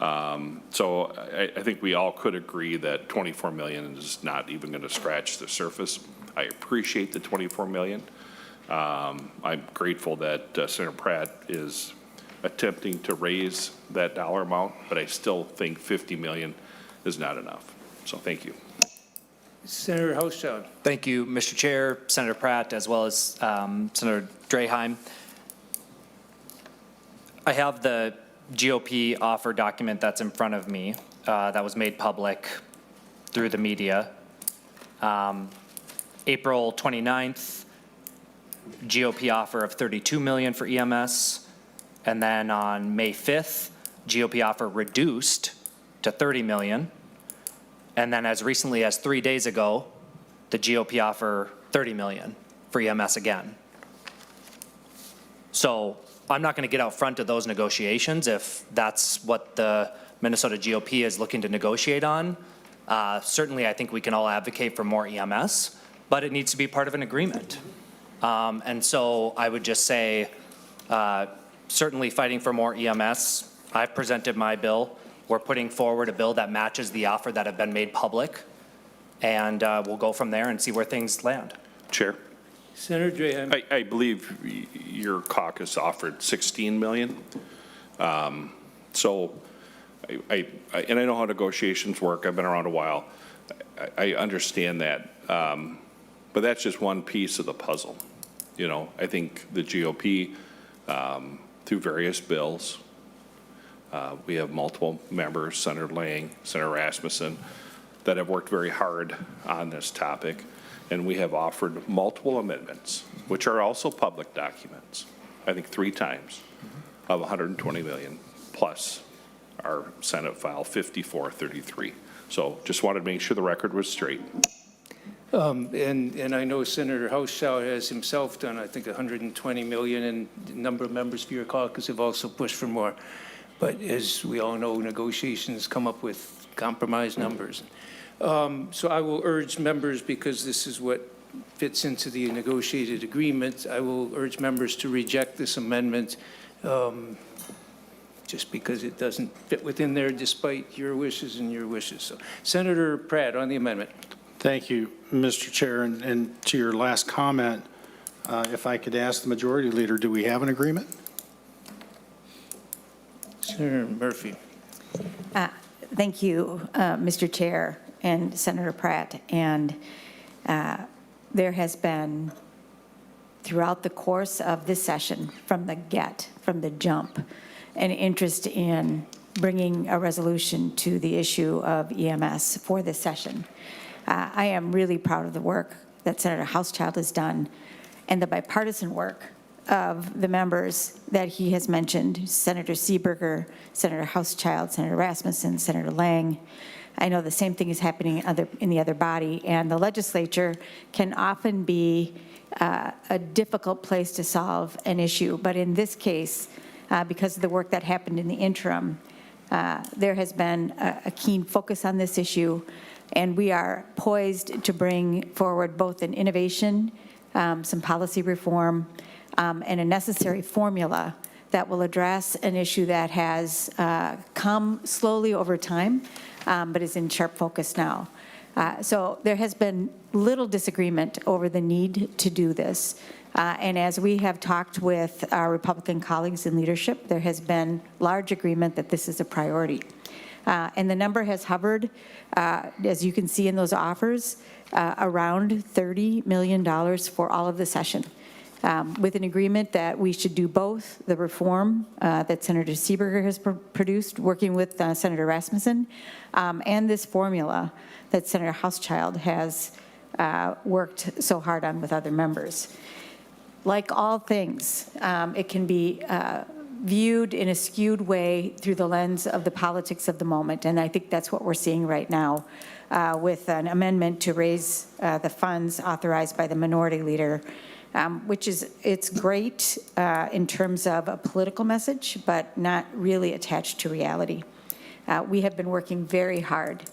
So I think we all could agree that 24 million is not even going to scratch the surface. I appreciate the 24 million. I'm grateful that Senator Pratt is attempting to raise that dollar amount, but I still think 50 million is not enough. So thank you.
Senator Hochschild.
Thank you, Mr. Chair, Senator Pratt, as well as Senator Draheim. I have the GOP offer document that's in front of me that was made public through the media. April 29th, GOP offer of 32 million for EMS. And then on May 5th, GOP offer reduced to 30 million. And then as recently as 3 days ago, the GOP offer 30 million for EMS again. So I'm not going to get out front of those negotiations if that's what the Minnesota GOP is looking to negotiate on. Certainly, I think we can all advocate for more EMS, but it needs to be part of an agreement. And so I would just say, certainly fighting for more EMS. I've presented my bill. We're putting forward a bill that matches the offer that have been made public, and we'll go from there and see where things land.
Chair.
Senator Drahan.
I believe your caucus offered 16 million. So and I know how negotiations work. I've been around a while. I understand that. But that's just one piece of the puzzle. I think the GOP, through various bills, we have multiple members, Senator Lang, Senator Rasmussen, that have worked very hard on this topic. And we have offered multiple amendments, which are also public documents, I think 3 times, of 120 million plus our Senate File 5433. So just wanted to make sure the record was straight.
And I know Senator Hochschild has himself done, I think, 120 million, and a number of members of your caucus have also pushed for more. But as we all know, negotiations come up with compromise numbers. So I will urge members, because this is what fits into the negotiated agreement, I will urge members to reject this amendment just because it doesn't fit within there despite your wishes and your wishes. So Senator Pratt on the amendment.
Thank you, Mr. Chair. And to your last comment, if I could ask the majority leader, do we have an agreement?
Senator Murphy.
Thank you, Mr. Chair and Senator Pratt. And there has been, throughout the course of this session, from the jump, an interest in bringing a resolution to the issue of EMS for this session. I am really proud of the work that Senator Hauschild has done and the bipartisan work of the members that he has mentioned, Senator Seeberger, Senator Hauschild, Senator Rasmussen, Senator Lang. I know the same thing is happening in the other body, and the legislature can often be a difficult place to solve an issue. But in this case, because of the work that happened in the interim, there has been a keen focus on this issue, and we are poised to bring forward both an innovation, some policy reform, and a necessary formula that will address an issue that has come slowly over time, but is in sharp focus now. So there has been little disagreement over the need to do this. And as we have talked with our Republican colleagues in leadership, there has been large agreement that this is a priority. And the number has hovered, as you can see in those offers, around $30 million for all of the session, with an agreement that we should do both the reform that Senator Seeberger has produced, working with Senator Rasmussen, and this formula that Senator Hauschild has worked so hard on with other members. Like all things, it can be viewed in a skewed way through the lens of the politics of the moment, and I think that's what we're seeing right now with an amendment to raise the funds authorized by the minority leader, which is, it's great in terms of a political message, but not really attached to reality. We have been working very hard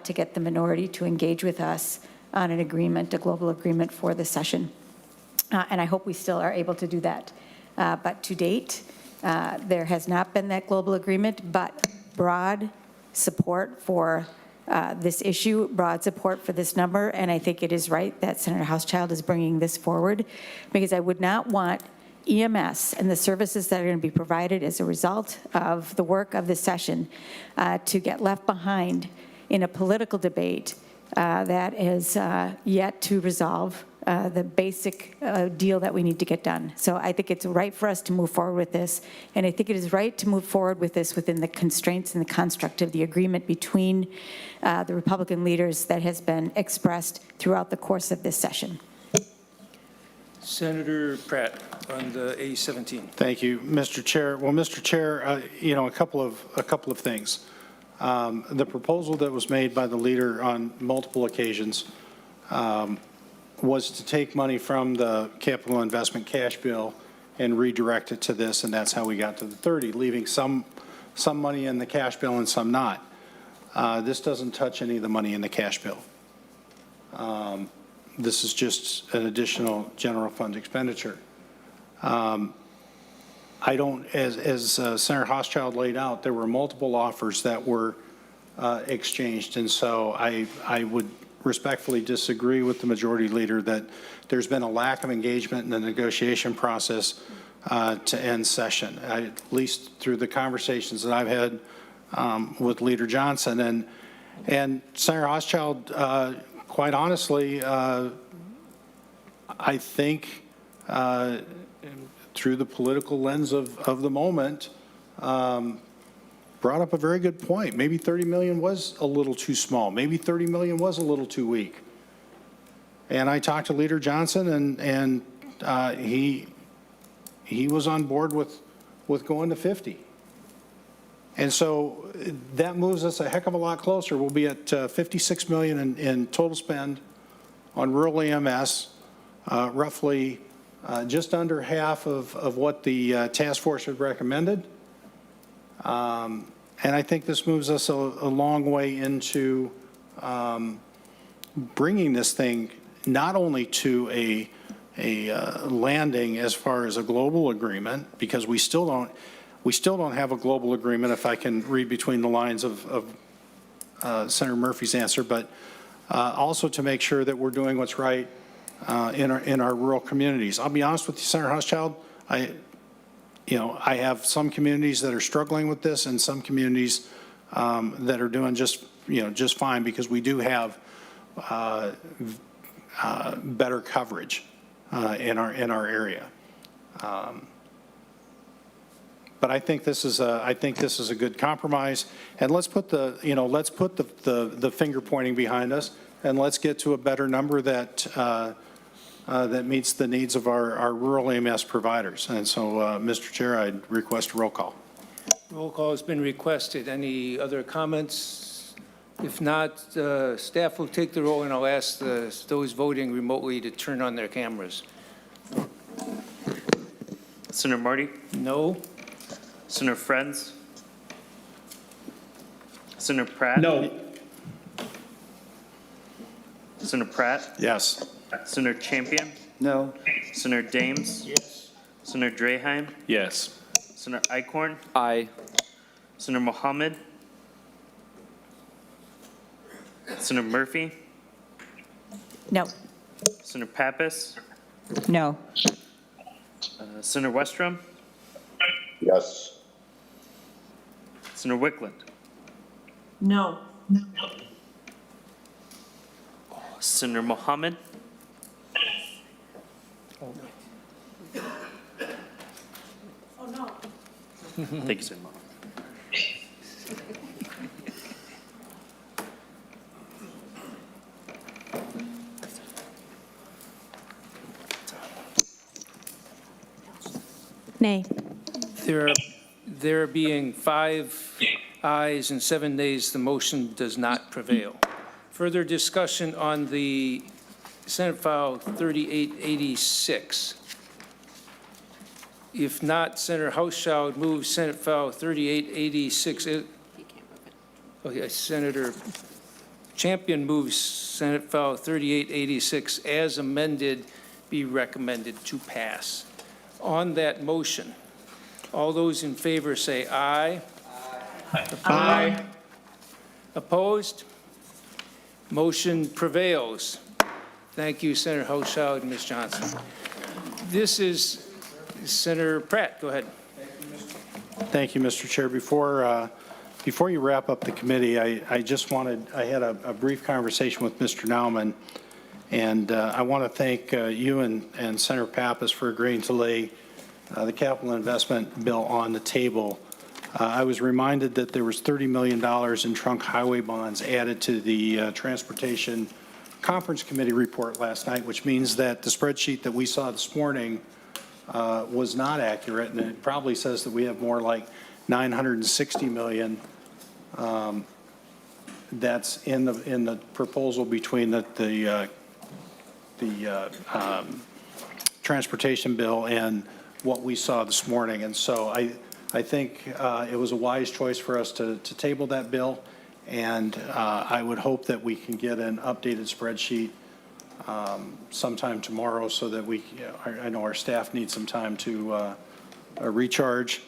to get the minority to engage with us on an agreement, a global agreement for the session. And I hope we still are able to do that. But to date, there has not been that global agreement, but broad support for this issue, broad support for this number, and I think it is right that Senator Hauschild is bringing this forward, because I would not want EMS and the services that are going to be provided as a result of the work of this session to get left behind in a political debate that is yet to resolve the basic deal that we need to get done. So I think it's right for us to move forward with this, and I think it is right to move forward with this within the constraints and the construct of the agreement between the Republican leaders that has been expressed throughout the course of this session.
Senator Pratt on the A17.
Thank you, Mr. Chair. Well, Mr. Chair, you know, a couple of things. The proposal that was made by the leader on multiple occasions was to take money from the capital investment cash bill and redirect it to this, and that's how we got to the 30, leaving some money in the cash bill and some not. This doesn't touch any of the money in the cash bill. This is just an additional general fund expenditure. I don't, as Senator Hauschild laid out, there were multiple offers that were exchanged, and so I would respectfully disagree with the majority leader that there's been a lack of engagement in the negotiation process to end session, at least through the conversations that I've had with Leader Johnson. And Senator Hauschild, quite honestly, I think through the political lens of the moment, brought up a very good point. Maybe 30 million was a little too small. Maybe 30 million was a little too weak. And I talked to Leader Johnson, and he was on board with going to 50. And so that moves us a heck of a lot closer. We'll be at 56 million in total spend on rural EMS, roughly just under half of what the task force had recommended. And I think this moves us a long way into bringing this thing not only to a landing as far as a global agreement, because we still don't have a global agreement, if I can read between the lines of Senator Murphy's answer, but also to make sure that we're doing what's right in our rural communities. I'll be honest with you, Senator Hauschild, I have some communities that are struggling with this and some communities that are doing just fine, because we do have better coverage in our area. But I think this is a good compromise, and let's put the finger pointing behind us, and let's get to a better number that meets the needs of our rural EMS providers. And so, Mr. Chair, I'd request a roll call.
Roll call has been requested. Any other comments? If not, staff will take the roll, and I'll ask those voting remotely to turn on their cameras.
Senator Marty?
No?
Senator Friends? Senator Pratt?
No.
Senator Pratt?
Yes.
Senator Champion?
No.
Senator Dames?
Yes.
Senator Draheim?
Yes.
Senator Eichhorn?
Aye.
Senator Mohammed? Senator Murphy?
No.
Senator Pappas?
No.
Senator Westrom?
Yes.
Senator Wickland?
No.
Senator Mohammed? Thank you, Senator Mohammed.
Nay.
There being 5 ayes and 7 nays, the motion does not prevail. Further discussion on the Senate File 3886. If not, Senator Hauschild moves Senate File 3886. Okay, Senator Champion moves Senate File 3886 as amended be recommended to pass. On that motion, all those in favor say aye. Aye. Opposed? Motion prevails. Thank you, Senator Hauschild and Ms. Johnson. This is Senator Pratt. Go ahead.
Thank you, Mr. Chair. Before you wrap up the committee, I had a brief conversation with Mr. Nauman, and I want to thank you and Senator Pappas for agreeing to lay the capital investment bill on the table. I was reminded that there was $30 million in trunk highway bonds added to the Transportation Conference Committee report last night, which means that the spreadsheet that we saw this morning was not accurate, and it probably says that we have more like $960 million that's in the proposal between the transportation bill and what we saw this morning. And so I think it was a wise choice for us to table that bill, and I would hope that we can get an updated spreadsheet sometime tomorrow, so that I know our staff needs some time to recharge,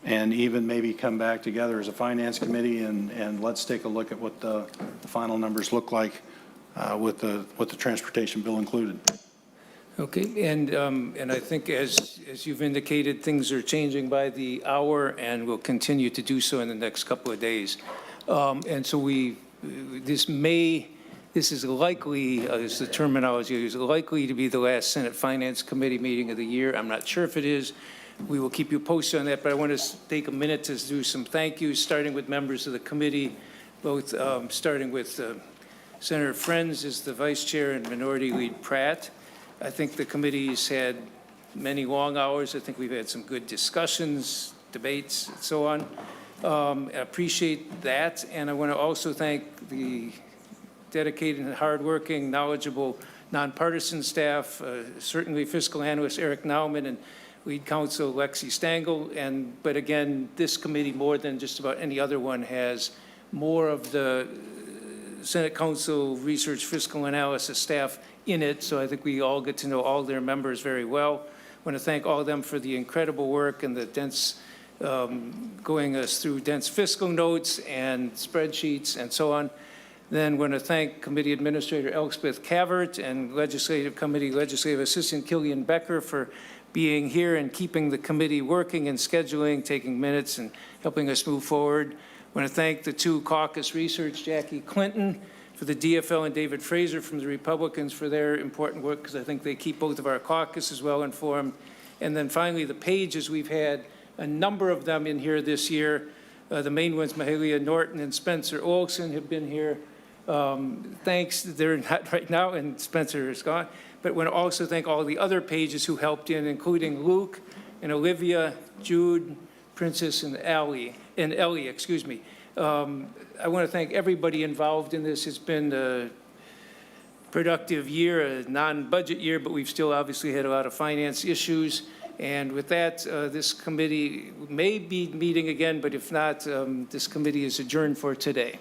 and even maybe come back together as a finance committee and let's take a look at what the final numbers look like with the transportation bill included.
Okay, and I think as you've indicated, things are changing by the hour and will continue to do so in the next couple of days. And so this is likely, is the terminology, is likely to be the last Senate Finance Committee meeting of the year. I'm not sure if it is. We will keep you posted on that, but I want to take a minute to do some thank yous, starting with members of the committee, both starting with Senator Friends as the Vice Chair and Minority Leader Pratt. I think the committee's had many long hours. I think we've had some good discussions, debates, and so on. I appreciate that, and I want to also thank the dedicated and hardworking, knowledgeable nonpartisan staff, certainly fiscal analyst Eric Nauman and lead counsel Lexi Stangl. But again, this committee, more than just about any other one, has more of the Senate Council Research Fiscal Analysis staff in it, so I think we all get to know all their members very well. I want to thank all of them for the incredible work and the dense, going us through dense fiscal notes and spreadsheets and so on. Then want to thank Committee Administrator Elspeth Cavert and Legislative Committee Legislative Assistant Killian Becker for being here and keeping the committee working and scheduling, taking minutes and helping us move forward. I want to thank the two caucus research, Jackie Clinton for the DFL and David Fraser from the Republicans for their important work, because I think they keep both of our caucuses well informed. And then finally, the pages, we've had a number of them in here this year. The main ones, Mahalia Norton and Spencer Olson, have been here. Thanks, they're not right now, and Spencer is gone. But I want to also thank all the other pages who helped in, including Luke and Olivia, Jude, Princess, and Ellie, excuse me. I want to thank everybody involved in this. It's been a productive year, a non-budget year, but we've still obviously had a lot of finance issues. And with that, this committee may be meeting again, but if not, this committee is adjourned for today.